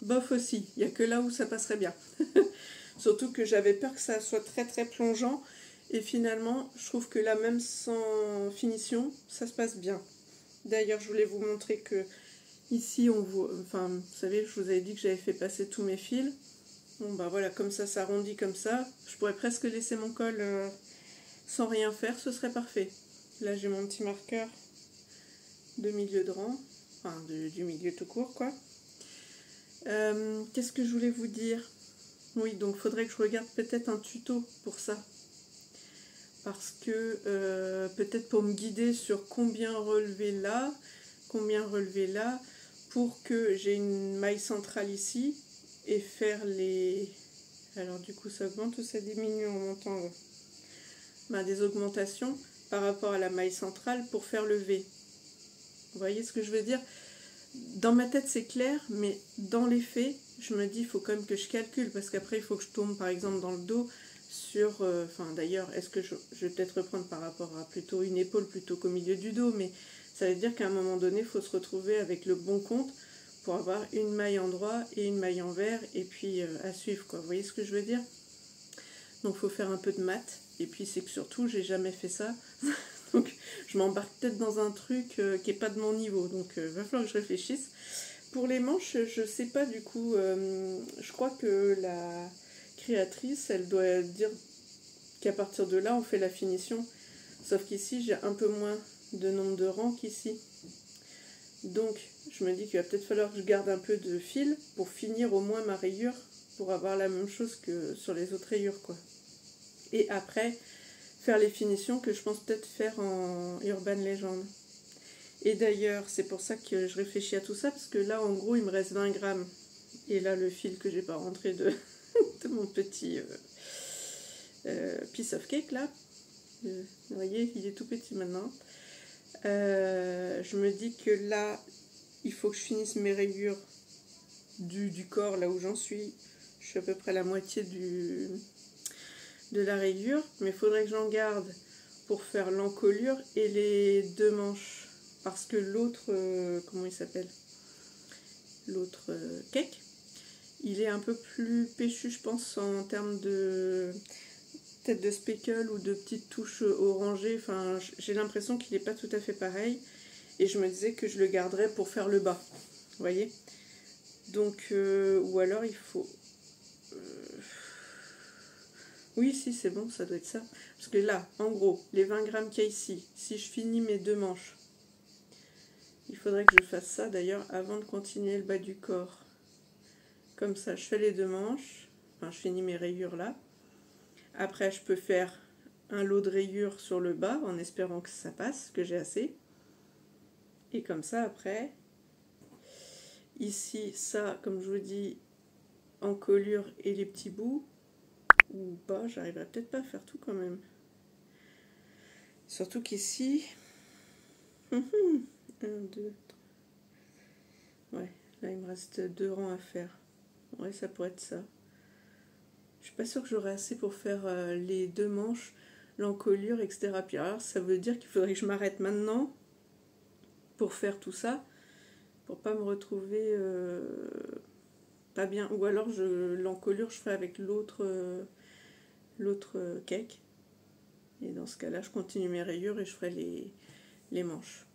bof aussi. Il n'y a que là où ça passerait bien. Surtout que j'avais peur que ça soit très très plongeant. Et finalement, je trouve que là, même sans finition, ça se passe bien. D'ailleurs, je voulais vous montrer que ici, on voit... Enfin, vous savez, je vous avais dit que j'avais fait passer tous mes fils. Bon, bah voilà, comme ça s'arrondit comme ça. Je pourrais presque laisser mon col sans rien faire, ce serait parfait. Là, j'ai mon petit marqueur de milieu de rang. Enfin, du milieu tout court, quoi. Qu'est-ce que je voulais vous dire? Oui, donc il faudrait que je regarde peut-être un tuto pour ça. Parce que peut-être pour me guider sur combien relever là, pour que j'ai une maille centrale ici et faire les... Alors du coup ça augmente ou ça diminue en montant des augmentations par rapport à la maille centrale pour faire le V. Vous voyez ce que je veux dire? Dans ma tête c'est clair, mais dans les faits, je me dis il faut quand même que je calcule parce qu'après il faut que je tombe par exemple dans le dos sur, d'ailleurs, est-ce que je vais peut-être reprendre par rapport à plutôt une épaule plutôt qu'au milieu du dos, mais ça veut dire qu'à un moment donné, il faut se retrouver avec le bon compte pour avoir une maille en droit et une maille en vert, et puis à suivre, quoi. Vous voyez ce que je veux dire? Donc, il faut faire un peu de maths, et puis c'est que surtout, j'ai jamais fait ça, donc je m'embarque peut-être dans un truc qui n'est pas de mon niveau, donc il va falloir que je réfléchisse. Pour les manches, je sais pas du coup, je crois que la créatrice, elle doit dire qu'à partir de là, on fait la finition. Sauf qu'ici, j'ai un peu moins de nombre de rangs qu'ici. Donc, je me dis qu'il va peut-être falloir que je garde un peu de fil pour finir au moins ma rayure, pour avoir la même chose que sur les autres rayures, quoi. Et après, faire les finitions que je pense peut-être faire en Urban Legend. Et d'ailleurs, c'est pour ça que je réfléchis à tout ça, parce que là, en gros, il me reste 20 grammes. Et là, le fil que j'ai pas rentré de mon petit piece of cake, là. Vous voyez, il est tout petit maintenant. Je me dis que là, il faut que je finisse mes rayures du corps, là où j'en suis. Je suis à peu près à la moitié de la rayure, mais il faudrait que j'en garde pour faire l'encolure et les deux manches. Parce que l'autre, comment il s'appelle? L'autre cake, il est un peu plus péchu, je pense, en termes de tête de speckle ou de petites touches orangées. Enfin, j'ai l'impression qu'il n'est pas tout à fait pareil. Et je me disais que je le garderais pour faire le bas. Vous voyez? Donc, ou alors il faut... Oui, si, c'est bon, ça doit être ça. Parce que là, en gros, les 20 grammes qu'il y a ici, si je finis mes deux manches, il faudrait que je fasse ça d'ailleurs avant de continuer le bas du corps. Comme ça, je fais les deux manches. Enfin, je finis mes rayures là. Après, je peux faire un lot de rayures sur le bas en espérant que ça passe, que j'ai assez. Et comme ça, après, ici, ça, comme je vous dis, encolure et les petits bouts. Ou pas, j'arriverai peut-être pas à faire tout quand même. Surtout qu'ici... 1, 2, 3... Ouais, là, il me reste 2 rangs à faire. Ouais, ça pourrait être ça. Je suis pas sûre que j'aurai assez pour faire les deux manches, l'encolure, etc. Puis alors, ça veut dire qu'il faudrait que je m'arrête maintenant pour faire tout ça, pour pas me retrouver pas bien. Ou alors, l'encolure, je ferai avec l'autre cake. Et dans ce cas-là, je continue mes rayures et je ferai les manches.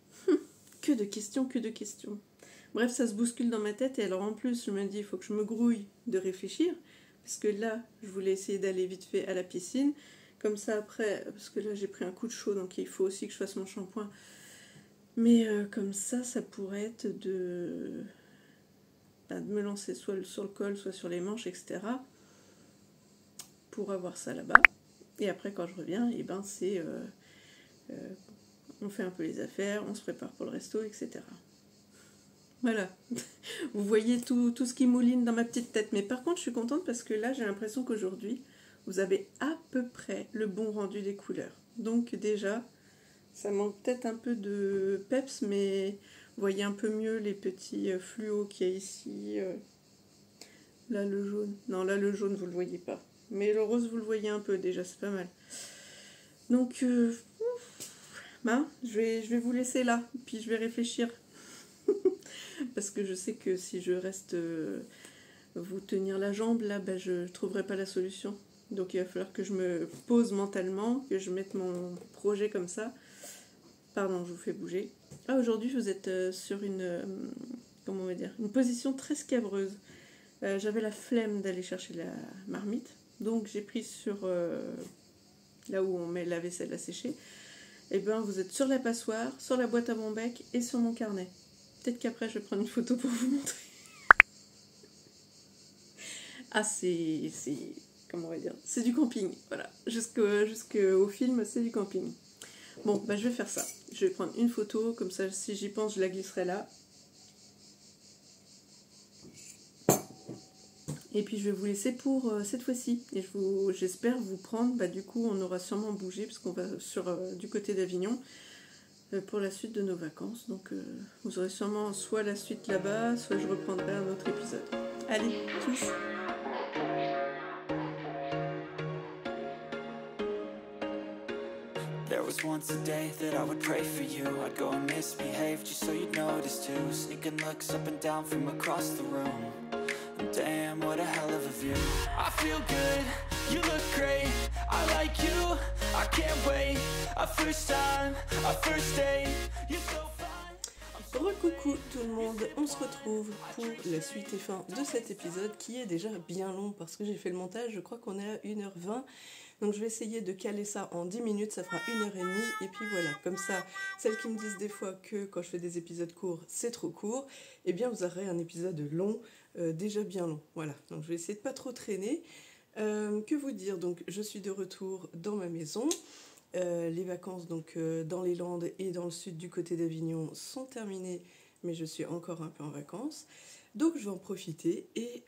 Que de questions, que de questions. Bref, ça se bouscule dans ma tête. Et alors, en plus, je me dis, il faut que je me grouille de réfléchir. Parce que là, je voulais essayer d'aller vite fait à la piscine, Comme ça après, parce que là j'ai pris un coup de chaud, donc il faut aussi que je fasse mon shampoing. Mais comme ça pourrait être de me lancer soit sur le col, soit sur les manches, etc. Pour avoir ça là-bas. Et après quand je reviens, et ben c'est... on fait un peu les affaires, on se prépare pour le resto, etc. Voilà. Vous voyez tout ce qui mouline dans ma petite tête. Mais par contre, je suis contente parce que là, j'ai l'impression qu'aujourd'hui, vous avez à peu près le bon rendu des couleurs. Donc déjà, ça manque peut-être un peu de peps, mais vous voyez un peu mieux les petits fluos qu'il y a ici. Là, le jaune. Non, là, le jaune, vous le voyez pas. Mais le rose, vous le voyez un peu déjà, c'est pas mal. Donc, je vais vous laisser là, puis je vais réfléchir. Parce que je sais que si je reste vous tenir la jambe, là, je ne trouverai pas la solution. Donc il va falloir que je me pose mentalement, que je mette mon projet comme ça. Pardon, je vous fais bouger. Ah, aujourd'hui, vous êtes sur comment on va dire, une position très scabreuse. J'avais la flemme d'aller chercher la marmite. Donc j'ai pris sur là où on met la vaisselle à sécher. Et bien, vous êtes sur la passoire, sur la boîte à mon bec et sur mon carnet. Peut-être qu'après, je vais prendre une photo pour vous montrer. Ah, c'est comment on va dire, c'est du camping, voilà. Jusqu'au film, c'est du camping. Bon, je vais faire ça. Je vais prendre une photo, comme ça, si j'y pense, je la glisserai là. Et puis, je vais vous laisser pour cette fois-ci. Et j'espère vous prendre, du coup, on aura sûrement bougé, parce qu'on va du côté d'Avignon, pour la suite de nos vacances. Donc, vous aurez sûrement soit la suite là-bas, soit je reprendrai un autre épisode. Allez, tous! There was once a day that I would pray for you. I'd go and misbehave just so you'd notice too. Sneaking looks up and down from across the room. And damn, what a hell of a view. I feel good, you look great. I like you, I can't wait. A first time, a first date. You're so fine. Recoucou tout le monde, on se retrouve pour la suite et fin de cet épisode qui est déjà bien long parce que j'ai fait le montage, je crois qu'on est à 1h20. Donc je vais essayer de caler ça en 10 minutes, ça fera 1h30 et puis voilà, comme ça, celles qui me disent des fois que quand je fais des épisodes courts, c'est trop court, eh bien vous aurez un épisode long, déjà bien long, voilà. Donc je vais essayer de pas trop traîner. Que vous dire, donc je suis de retour dans ma maison. Les vacances donc dans les Landes et dans le sud du côté d'Avignon sont terminées, mais je suis encore un peu en vacances. Donc je vais en profiter et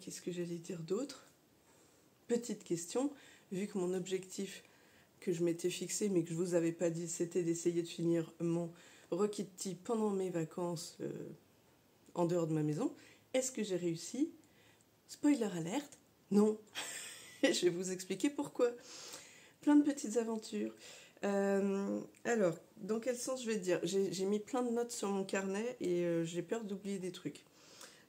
qu'est-ce que j'allais dire d'autre ? Petite question, vu que mon objectif que je m'étais fixé mais que je vous avais pas dit, c'était d'essayer de finir mon Rocket Tea pendant mes vacances en dehors de ma maison. Est-ce que j'ai réussi ? Spoiler alerte, non. Je vais vous expliquer pourquoi. Plein de petites aventures. Alors, dans quel sens je vais dire ? J'ai mis plein de notes sur mon carnet et j'ai peur d'oublier des trucs.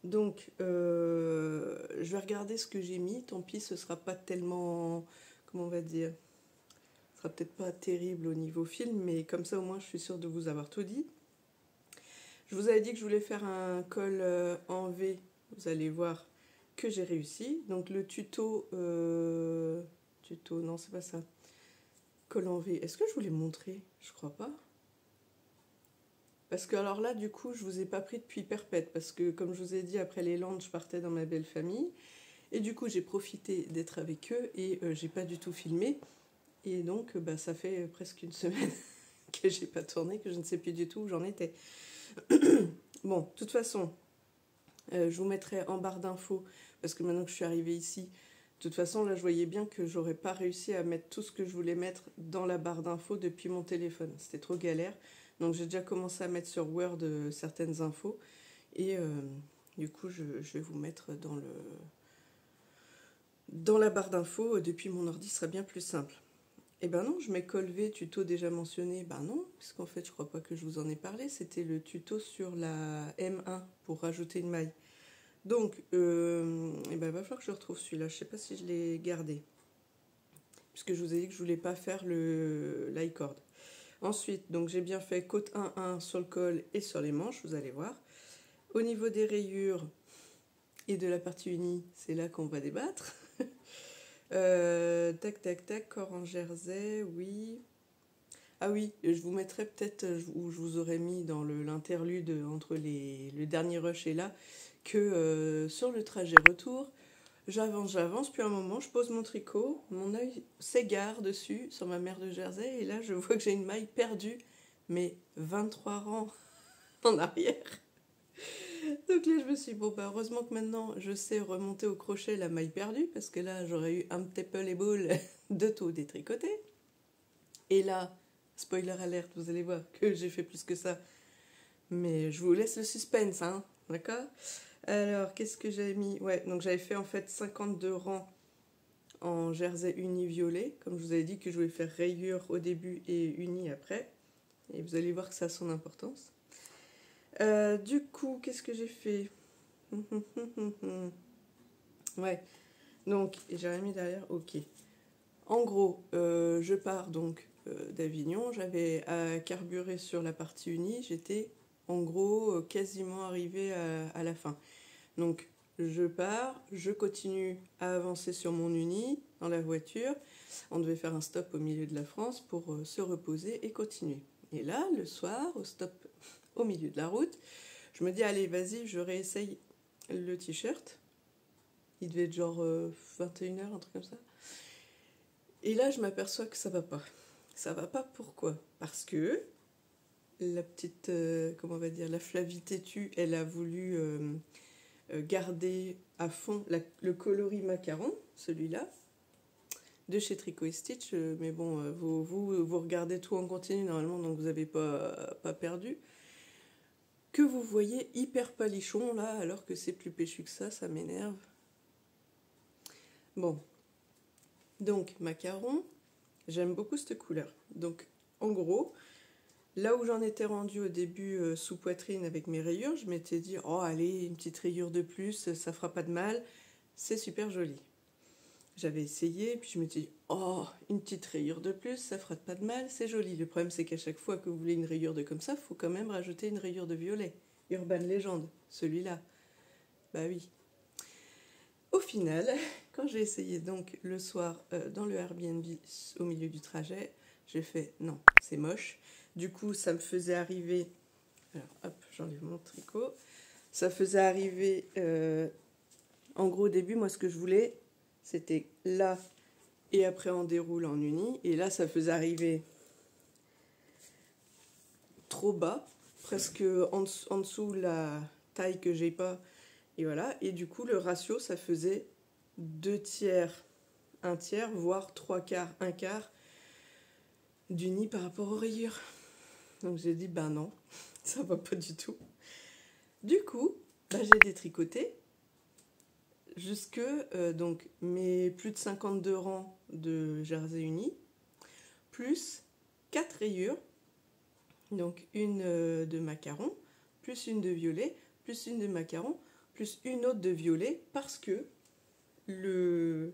Donc, je vais regarder ce que j'ai mis. Tant pis, ce sera pas tellement... Comment on va dire ? Ce sera peut-être pas terrible au niveau film, mais comme ça, au moins, je suis sûre de vous avoir tout dit. Je vous avais dit que je voulais faire un col en V. Vous allez voir que j'ai réussi. Donc, le tuto... non, c'est pas ça. Col en V. Est-ce que je vous l'ai montré ? Je crois pas. Parce que alors là, du coup, je vous ai pas pris depuis perpète. Parce que, comme je vous ai dit, après les Landes, je partais dans ma belle famille. Et du coup, j'ai profité d'être avec eux et j'ai pas du tout filmé. Et donc, ça fait presque une semaine que j'ai pas tourné, que je ne sais plus du tout où j'en étais. Bon, de toute façon, je vous mettrai en barre d'infos. Parce que maintenant que je suis arrivée ici... De toute façon, là, je voyais bien que j'aurais pas réussi à mettre tout ce que je voulais mettre dans la barre d'infos depuis mon téléphone. C'était trop galère. Donc, j'ai déjà commencé à mettre sur Word certaines infos. Et du coup, je vais vous mettre dans la barre d'infos depuis mon ordi, ce sera bien plus simple. Eh ben non, je mets col V, tuto déjà mentionné. Ben non, puisqu'en fait, je crois pas que je vous en ai parlé. C'était le tuto sur la M1 pour rajouter une maille. Donc, il va falloir que je retrouve celui-là. Je ne sais pas si je l'ai gardé. Puisque je vous ai dit que je ne voulais pas faire l'i-cord. Ensuite, donc j'ai bien fait côte 1-1 sur le col et sur les manches, vous allez voir. Au niveau des rayures et de la partie unie, c'est là qu'on va débattre. Tac, tac, tac, corps en jersey, oui. Ah oui, je vous mettrai peut-être, où je vous aurais mis dans l'interlude entre le dernier rush et là, que sur le trajet retour, j'avance, puis à un moment, je pose mon tricot, mon œil s'égare dessus, sur ma mère de jersey, et là, je vois que j'ai une maille perdue, mais 23 rangs en arrière. Donc là, je me suis dit, bon, bah, heureusement que maintenant, je sais remonter au crochet la maille perdue, parce que là, j'aurais eu un staple et ball de tout détricoté. Et là, spoiler alert, vous allez voir que j'ai fait plus que ça. Mais je vous laisse le suspense, hein, d'accord? Alors, qu'est-ce que j'avais mis? Ouais, donc j'avais fait en fait 52 rangs en jersey uni violet, comme je vous avais dit que je voulais faire rayure au début et uni après. Et vous allez voir que ça a son importance. Du coup, qu'est-ce que j'ai fait? Ouais, donc j'avais mis derrière, ok. En gros, je pars donc d'Avignon, j'avais à carburer sur la partie unie, j'étais en gros quasiment arrivée à la fin. Donc je pars, je continue à avancer sur mon uni dans la voiture. On devait faire un stop au milieu de la France pour se reposer et continuer. Et là, le soir, au stop au milieu de la route, je me dis allez, vas-y, je réessaye le t-shirt. Il devait être genre 21h, un truc comme ça. Et là, je m'aperçois que ça va pas. Ça va pas, pourquoi? Parce que la petite, comment on va dire, la Flavie têtue, elle a voulu garder à fond le coloris macaron, celui-là, de chez Tricot & Stitch. Mais bon, vous regardez tout en continu normalement, donc vous n'avez pas perdu. Que vous voyez hyper palichon là, alors que c'est plus péchu que ça m'énerve. Bon. Donc, macaron, j'aime beaucoup cette couleur. Donc, en gros, là où j'en étais rendue au début sous poitrine avec mes rayures, je m'étais dit, oh allez, une petite rayure de plus, ça fera pas de mal, c'est super joli. J'avais essayé, puis je m'étais dit, oh, une petite rayure de plus, ça fera pas de mal, c'est joli. Le problème, c'est qu'à chaque fois que vous voulez une rayure de comme ça, il faut quand même rajouter une rayure de violet. Urban Legend, celui-là. Bah oui. Au final, quand j'ai essayé donc le soir dans le Airbnb au milieu du trajet, j'ai fait non, c'est moche. Du coup, ça me faisait arriver. Alors, hop, j'enlève mon tricot. Ça faisait arriver. En gros, au début, moi, ce que je voulais, c'était là et après on déroule en uni. Et là, ça faisait arriver trop bas, presque en dessous la taille que j'ai pas. Et voilà, et du coup, le ratio, ça faisait 2 tiers, 1 tiers, voire 3 quarts, 1 quart d'uni par rapport aux rayures. Donc j'ai dit, ben non, ça va pas du tout. Du coup, j'ai détricoté jusque donc mes plus de 52 rangs de jersey uni, plus 4 rayures, donc une de macaron, plus une de violet, plus une de macaron, plus une autre de violet, parce que le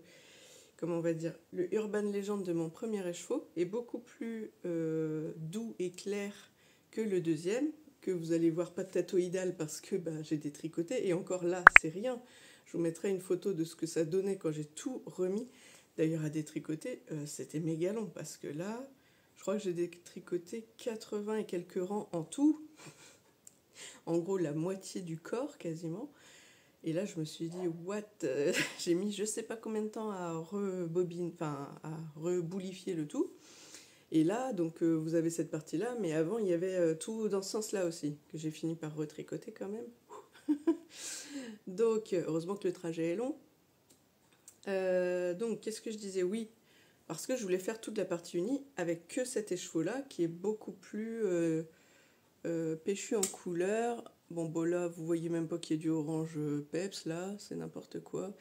Urban Legend de mon premier écheveau est beaucoup plus doux et clair que le deuxième, que vous allez voir pas tatoïdal parce que j'ai détricoté, et encore là, c'est rien. Je vous mettrai une photo de ce que ça donnait quand j'ai tout remis. D'ailleurs, à détricoter, c'était méga long, parce que là, je crois que j'ai détricoté 80 et quelques rangs en tout. En gros, la moitié du corps, quasiment. Et là, je me suis dit, what? J'ai mis je sais pas combien de temps à reboulifier le tout. Et là, donc, vous avez cette partie-là, mais avant, il y avait tout dans ce sens-là aussi, que j'ai fini par retricoter quand même. Donc, heureusement que le trajet est long. Donc, qu'est-ce que je disais? Oui, parce que je voulais faire toute la partie unie avec que cet écheveau-là, qui est beaucoup plus péchu en couleur. Bon, là, vous voyez même pas qu'il y a du orange peps, là, c'est n'importe quoi.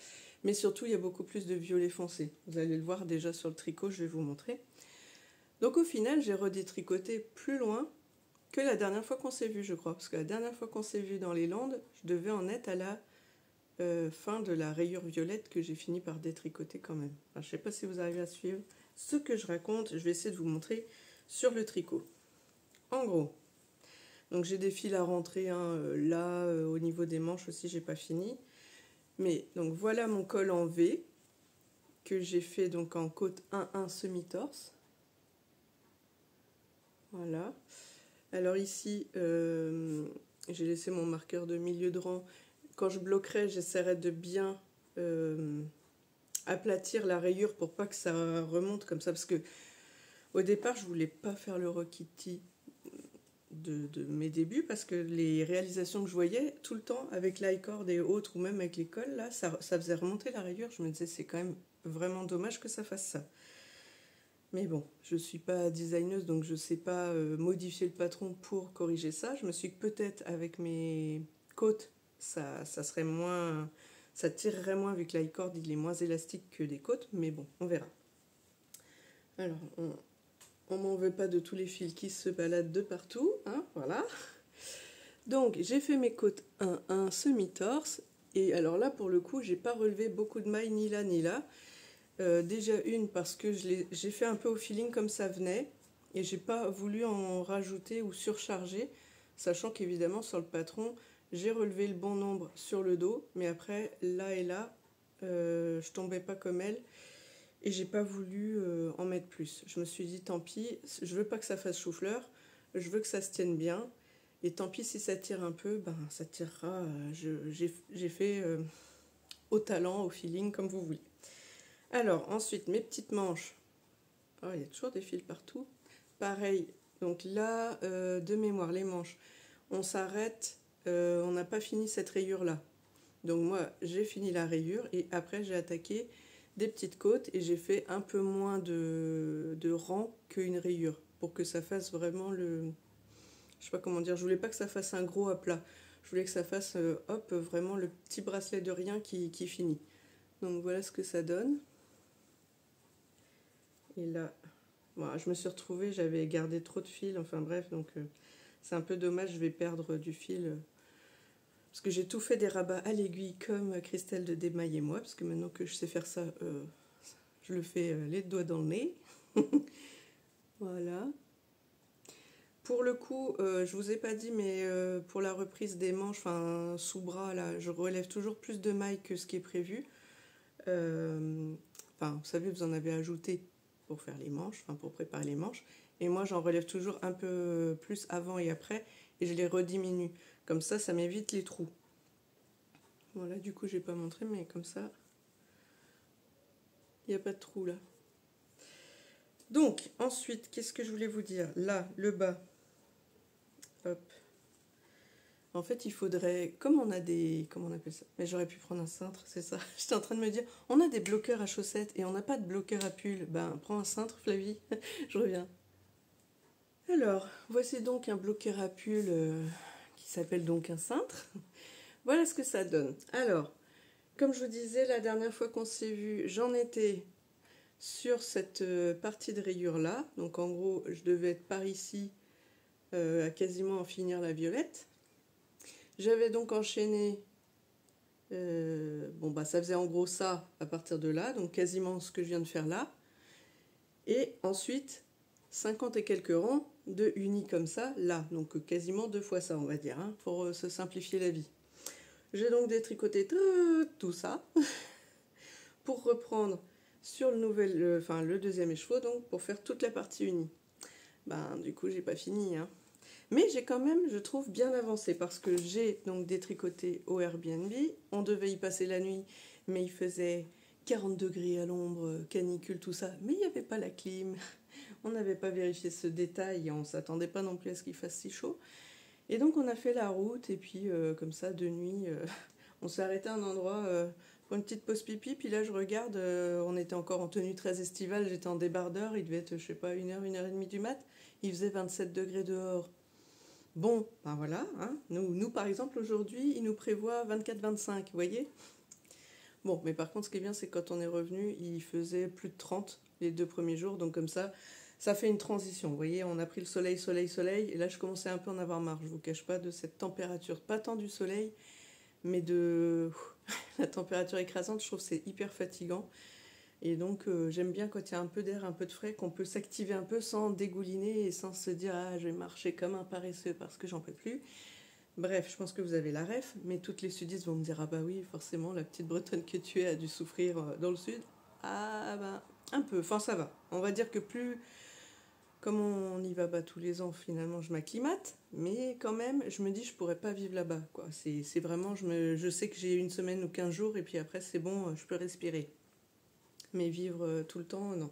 Mais surtout, il y a beaucoup plus de violet foncé. Vous allez le voir déjà sur le tricot, je vais vous montrer. Donc au final, j'ai redétricoté plus loin que la dernière fois qu'on s'est vu, je crois. Parce que la dernière fois qu'on s'est vu dans les Landes, je devais en être à la fin de la rayure violette que j'ai fini par détricoter quand même. Enfin, je sais pas si vous arrivez à suivre ce que je raconte. Je vais essayer de vous montrer sur le tricot. En gros... Donc j'ai des fils à rentrer, là, au niveau des manches aussi, j'ai pas fini. Mais donc voilà mon col en V. que j'ai fait donc en côte 1-1 semi-torse. Voilà. Alors ici, j'ai laissé mon marqueur de milieu de rang. Quand je bloquerai, j'essaierai de bien aplatir la rayure pour pas que ça remonte comme ça. Parce que au départ, je voulais pas faire le Rokiti de mes débuts parce que les réalisations que je voyais tout le temps avec l'iCord et autres ou même avec l'école, là, ça faisait remonter la rayure. Je me disais, c'est quand même vraiment dommage que ça fasse ça. Mais bon, je ne suis pas designeuse, donc je ne sais pas modifier le patron pour corriger ça. Je me suis dit que peut-être avec mes côtes, ça serait moins, ça tirerait moins vu que l'iCord il est moins élastique que des côtes, mais bon, on verra. Alors, on m'en veut pas de tous les fils qui se baladent de partout, hein, voilà. Donc, j'ai fait mes côtes 1-1 semi-torse, et alors là, pour le coup, j'ai pas relevé beaucoup de mailles ni là ni là. Déjà une parce que j'ai fait un peu au feeling comme ça venait et j'ai pas voulu en rajouter ou surcharger, sachant qu'évidemment sur le patron j'ai relevé le bon nombre sur le dos, mais après là et là je tombais pas comme elle et j'ai pas voulu en mettre plus. Je me suis dit tant pis, je veux pas que ça fasse chou-fleur, je veux que ça se tienne bien et tant pis si ça tire un peu, ben ça tirera. J'ai fait au talent, au feeling, comme vous voulez. Alors, ensuite, mes petites manches. Oh, il y a toujours des fils partout. Pareil, donc là, de mémoire, les manches, on s'arrête, on n'a pas fini cette rayure-là. Donc moi, j'ai fini la rayure et après, j'ai attaqué des petites côtes et j'ai fait un peu moins de rang qu'une rayure pour que ça fasse vraiment le... Je sais pas comment dire, je voulais pas que ça fasse un gros aplat. Je voulais que ça fasse, hop, vraiment le petit bracelet de rien qui finit. Donc voilà ce que ça donne. Et là, bon, je me suis retrouvée, j'avais gardé trop de fil, enfin bref, donc c'est un peu dommage, je vais perdre du fil. Parce que j'ai tout fait des rabats à l'aiguille comme Christelle de Desmailles et moi, parce que maintenant que je sais faire ça, je le fais les doigts dans le nez. Voilà. Pour le coup, je vous ai pas dit, mais pour la reprise des manches, enfin sous bras, là, je relève toujours plus de mailles que ce qui est prévu. Enfin, vous savez, vous en avez ajouté pour faire les manches, enfin pour préparer les manches. Et moi, j'en relève toujours un peu plus avant et après, et je les rediminue. Comme ça m'évite les trous. Voilà, du coup, je n'ai pas montré, mais comme ça, il n'y a pas de trou là. Donc, ensuite, qu'est-ce que je voulais vous dire? Là, le bas. Hop. En fait, il faudrait, comme on a des, comment on appelle ça? Mais j'aurais pu prendre un cintre, c'est ça. J'étais en train de me dire, on a des bloqueurs à chaussettes et on n'a pas de bloqueur à pull. Ben, prends un cintre, Flavie. Je reviens. Alors, voici donc un bloqueur à pull qui s'appelle donc un cintre. Voilà ce que ça donne. Alors, comme je vous disais, la dernière fois qu'on s'est vu, j'en étais sur cette partie de rayure là. Donc en gros, je devais être par ici à quasiment en finir la violette. J'avais donc enchaîné, bon bah ça faisait en gros ça à partir de là, donc quasiment ce que je viens de faire là. Et ensuite, 50 et quelques rangs de unis comme ça, là. Donc quasiment 2 fois ça, on va dire, hein, pour se simplifier la vie. J'ai donc détricoté tout ça pour reprendre sur le nouvel, enfin le deuxième écheveau, donc pour faire toute la partie unie. Ben du coup j'ai pas fini, hein. Mais j'ai quand même, je trouve, bien avancé parce que j'ai donc détricoté au Airbnb. On devait y passer la nuit, mais il faisait 40 degrés à l'ombre, canicule, tout ça. Mais il n'y avait pas la clim. On n'avait pas vérifié ce détail et on ne s'attendait pas non plus à ce qu'il fasse si chaud. Et donc on a fait la route et puis comme ça, de nuit, on s'est arrêté à un endroit pour une petite pause pipi. Puis là, je regarde, on était encore en tenue très estivale, j'étais en débardeur. Il devait être, je sais pas, 1h, 1h30 du mat. Il faisait 27 degrés dehors. Bon, ben voilà, hein. Nous par exemple aujourd'hui, il nous prévoit 24-25, vous voyez. Bon, mais par contre ce qui est bien c'est que quand on est revenu, il faisait plus de 30 les 2 premiers jours, donc comme ça fait une transition, vous voyez, on a pris le soleil, et là je commençais un peu à en avoir marre, je vous cache pas, de cette température, pas tant du soleil, mais de la température écrasante, je trouve que c'est hyper fatigant. Et donc j'aime bien quand il y a un peu d'air, un peu de frais, qu'on peut s'activer un peu sans dégouliner et sans se dire « Ah, je vais marcher comme un paresseux parce que j'en peux plus ». Bref, je pense que vous avez la ref, mais toutes les sudistes vont me dire « Ah bah oui, forcément, la petite bretonne que tu es a dû souffrir dans le sud ». Ah ben, un peu, enfin ça va. On va dire que plus, comme on y va tous les ans, finalement je m'acclimate, mais quand même, je me dis je pourrais pas vivre là-bas, quoi. C'est vraiment, je sais que j'ai une semaine ou 15 jours, et puis après c'est bon, je peux respirer. Mais vivre tout le temps, non.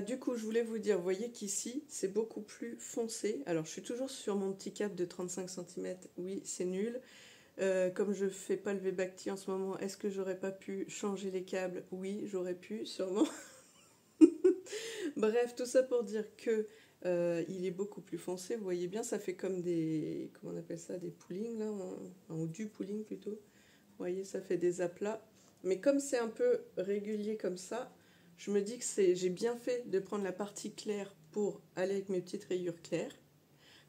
Du coup, je voulais vous dire, vous voyez qu'ici, c'est beaucoup plus foncé. Alors, je suis toujours sur mon petit câble de 35 cm. Oui, c'est nul. Comme je fais pas le V-Bacti en ce moment, est-ce que j'aurais pas pu changer les câbles? Oui, j'aurais pu, sûrement. Bref, tout ça pour dire que il est beaucoup plus foncé. Vous voyez bien, ça fait comme des... Comment on appelle ça? Des poolings, là, ou du pooling plutôt. Vous voyez, ça fait des aplats. Mais comme c'est un peu régulier comme ça, je me dis que j'ai bien fait de prendre la partie claire pour aller avec mes petites rayures claires.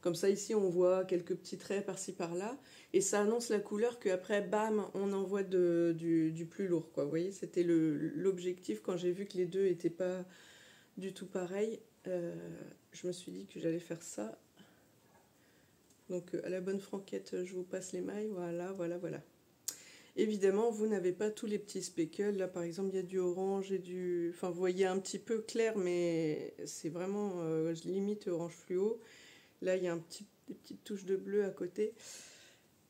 Comme ça, ici, on voit quelques petits traits par-ci, par-là. Et ça annonce la couleur qu'après, bam, on envoie du plus lourd, quoi. Vous voyez, c'était l'objectif quand j'ai vu que les deux n'étaient pas du tout pareils. Je me suis dit que j'allais faire ça. Donc, à la bonne franquette, je vous passe les mailles. Voilà, voilà, voilà. Évidemment, vous n'avez pas tous les petits speckles. Là, par exemple, il y a du orange et du... Enfin, vous voyez un petit peu clair, mais c'est vraiment limite orange fluo. Là, il y a des petites touches de bleu à côté.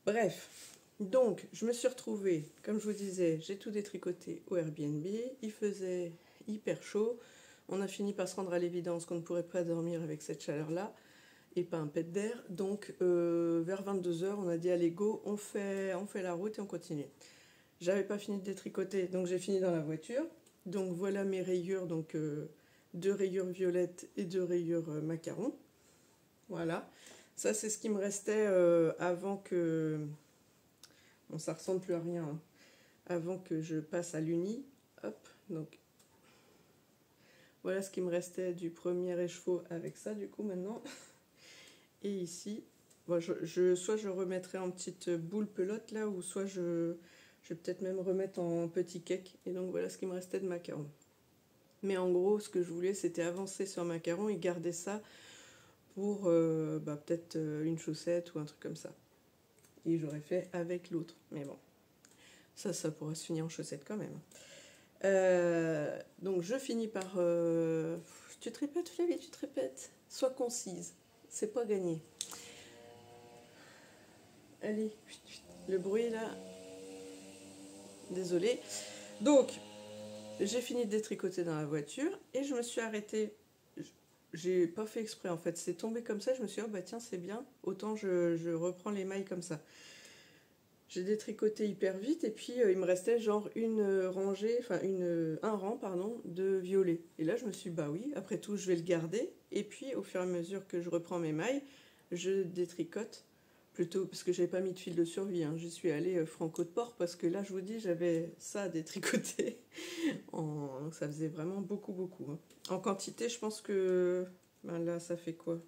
Bref, donc, je me suis retrouvée, comme je vous disais, j'ai tout détricoté au Airbnb. Il faisait hyper chaud. On a fini par se rendre à l'évidence qu'on ne pourrait pas dormir avec cette chaleur-là et pas un pet d'air. Donc, vers 22h, on a dit allez, go, on fait la route et on continue. J'avais pas fini de détricoter, donc j'ai fini dans la voiture. Donc, voilà mes rayures, donc 2 rayures violettes et 2 rayures macaron. Voilà, ça c'est ce qui me restait avant que... Bon, ça ressemble plus à rien, hein. Avant que je passe à l'uni. Hop, donc voilà ce qui me restait du premier écheveau avec ça du coup maintenant. Et ici, bon, soit je remettrai en petite boule pelote là, ou soit je vais peut-être même remettre en petit cake. Et donc voilà ce qui me restait de macaron. Mais en gros, ce que je voulais, c'était avancer sur macaron et garder ça pour peut-être une chaussette ou un truc comme ça. Et j'aurais fait avec l'autre. Mais bon, ça pourrait se finir en chaussette quand même. Donc je finis par... Tu te répètes, Flavie, tu te répètes. Sois concise, c'est pas gagné. Allez, le bruit là. Désolée. Donc, j'ai fini de détricoter dans la voiture et je me suis arrêtée. J'ai pas fait exprès en fait, c'est tombé comme ça, je me suis dit, oh bah tiens, c'est bien, autant je reprends les mailles comme ça. J'ai détricoté hyper vite et puis il me restait genre un rang de violet. Et là je me suis dit, bah oui, après tout je vais le garder. Et puis au fur et à mesure que je reprends mes mailles, je détricote plutôt, parce que j'avais pas mis de fil de survie, hein. J'y suis allée franco de port parce que là je vous dis, j'avais ça à détricoter. Ça faisait vraiment beaucoup, hein. En quantité, je pense que là ça fait quoi?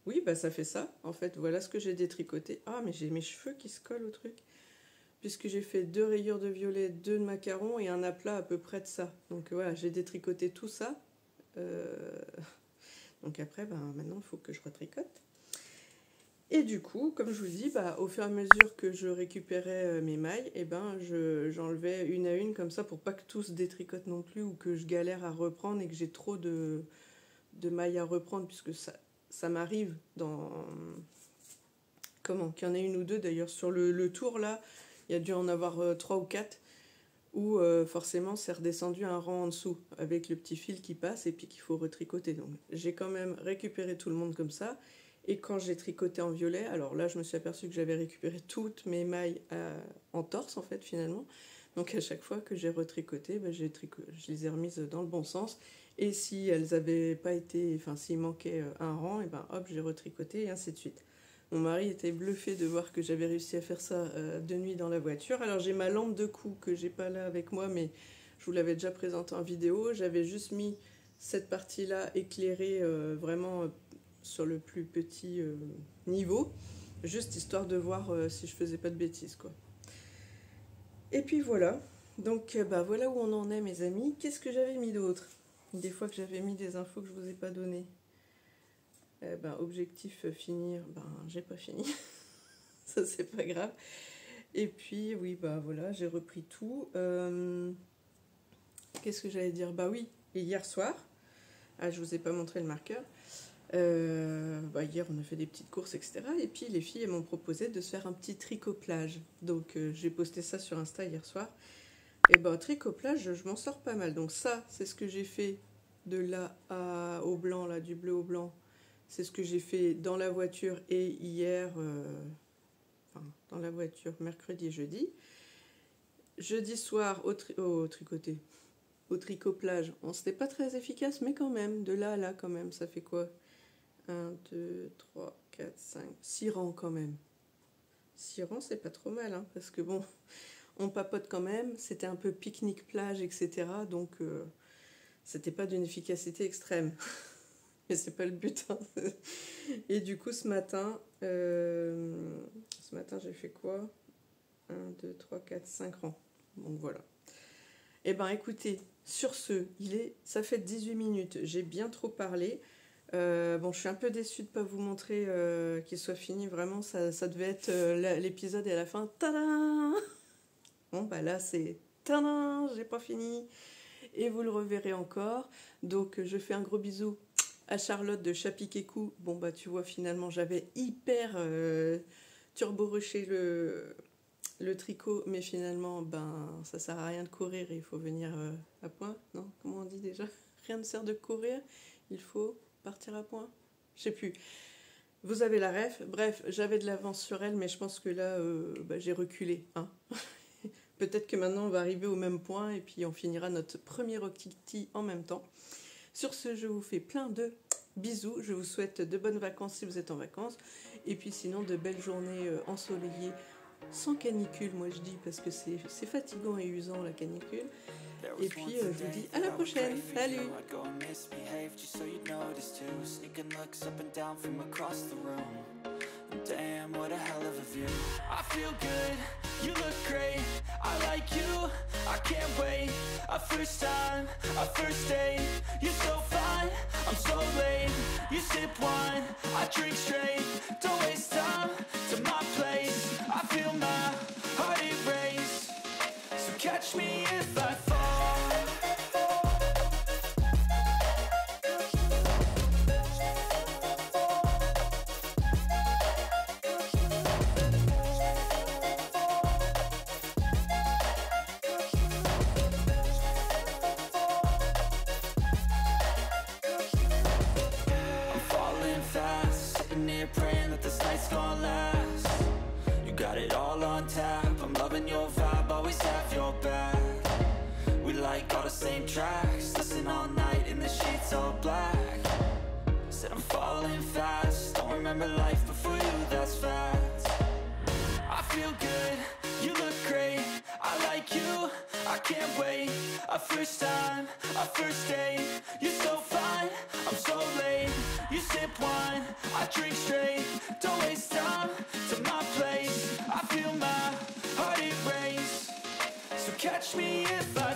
Oui, bah ça fait ça. En fait, voilà ce que j'ai détricoté. Ah, mais j'ai mes cheveux qui se collent au truc. Puisque j'ai fait 2 rayures de violet, 2 de macaron et un aplat à peu près de ça. Donc voilà, j'ai détricoté tout ça. Donc après, maintenant, il faut que je retricote. Et du coup, comme je vous dis, au fur et à mesure que je récupérais mes mailles, j'enlevais une à une comme ça pour pas que tout se détricote non plus ou que je galère à reprendre et que j'ai trop de mailles à reprendre, puisque ça m'arrive qu'il y en ait une ou deux d'ailleurs sur le tour là, il y a dû en avoir 3 ou 4 où forcément c'est redescendu un rang en dessous avec le petit fil qui passe et puis qu'il faut retricoter. Donc j'ai quand même récupéré tout le monde comme ça. Et quand j'ai tricoté en violet, alors là je me suis aperçue que j'avais récupéré toutes mes mailles en torse en fait finalement. Donc à chaque fois que j'ai retricoté, je les ai remises dans le bon sens. Et si elles avaient pas été, s'il manquait un rang, et hop, j'ai retricoté et ainsi de suite. Mon mari était bluffé de voir que j'avais réussi à faire ça de nuit dans la voiture. Alors j'ai ma lampe de cou que j'ai pas là avec moi, mais je vous l'avais déjà présentée en vidéo. J'avais juste mis cette partie-là éclairée vraiment sur le plus petit niveau, juste histoire de voir si je faisais pas de bêtises, quoi. Et puis voilà, donc voilà où on en est, mes amis. Qu'est-ce que j'avais mis d'autre? Des fois que j'avais mis des infos que je vous ai pas données. Objectif finir, j'ai pas fini. Ça c'est pas grave. Et puis oui, voilà, j'ai repris tout. qu'est-ce que j'allais dire? Bah oui, et hier soir, je vous ai pas montré le marqueur. Hier on a fait des petites courses, etc. Et puis les filles m'ont proposé de se faire un petit tricoplage. Donc j'ai posté ça sur Insta hier soir. Et tricoplage, je m'en sors pas mal. Donc ça, c'est ce que j'ai fait de là au blanc, là, du bleu au blanc. C'est ce que j'ai fait dans la voiture et hier, dans la voiture mercredi et jeudi. Jeudi soir au tricoplage, c'était pas très efficace, mais quand même, de là à là quand même, ça fait quoi? 1, 2, 3, 4, 5, 6 rangs quand même. 6 rangs, c'est pas trop mal, hein, parce que bon, on papote quand même, c'était un peu pique-nique plage, etc. Donc, c'était pas d'une efficacité extrême. Mais c'est pas le but. Hein. Et du coup, ce matin, j'ai fait quoi? 1, 2, 3, 4, 5 rangs. Donc voilà. Eh ben écoutez, sur ce, ça fait 18 minutes, j'ai bien trop parlé. Je suis un peu déçue de ne pas vous montrer qu'il soit fini. Vraiment, ça devait être l'épisode et à la fin, tadam! Bon, là, c'est tadam! J'ai pas fini. Et vous le reverrez encore. Donc, je fais un gros bisou à Charlotte de Chapiquécou. Bon, tu vois, finalement, j'avais hyper turbo-rushé le tricot, mais finalement, ça sert à rien de courir. Il faut venir à point. Non, comment on dit déjà? Rien ne sert de courir. Il faut partir à point. Je sais plus. Vous avez la ref. Bref, j'avais de l'avance sur elle, mais je pense que là, j'ai reculé. Hein. Peut-être que maintenant, on va arriver au même point et puis on finira notre premier Roctiti en même temps. Sur ce, je vous fais plein de bisous. Je vous souhaite de bonnes vacances si vous êtes en vacances. Et puis sinon, de belles journées ensoleillées, sans canicule, moi je dis, parce que c'est fatigant et usant la canicule. Et puis je vous dis à la prochaine. Salut! Damn, what a hell of a view. I feel good, you look great, I like you, I can't wait. A first time, a first date, you're so fine, I'm so late. You sip wine, I drink straight, don't waste time to my place. I feel my heart erase, so catch me if I fall. Praying that this night's gonna last. You got it all on tap, I'm loving your vibe, always have your back. We like all the same tracks, listen all night in the sheets all black. Said I'm falling fast, don't remember life before you, that's fact. I feel good, you look great, I like you, I can't wait. A first time, a first date, you're so fine, I'm so late. You sip wine, I drink straight, don't waste time to my place. I feel my heart erase, so catch me if I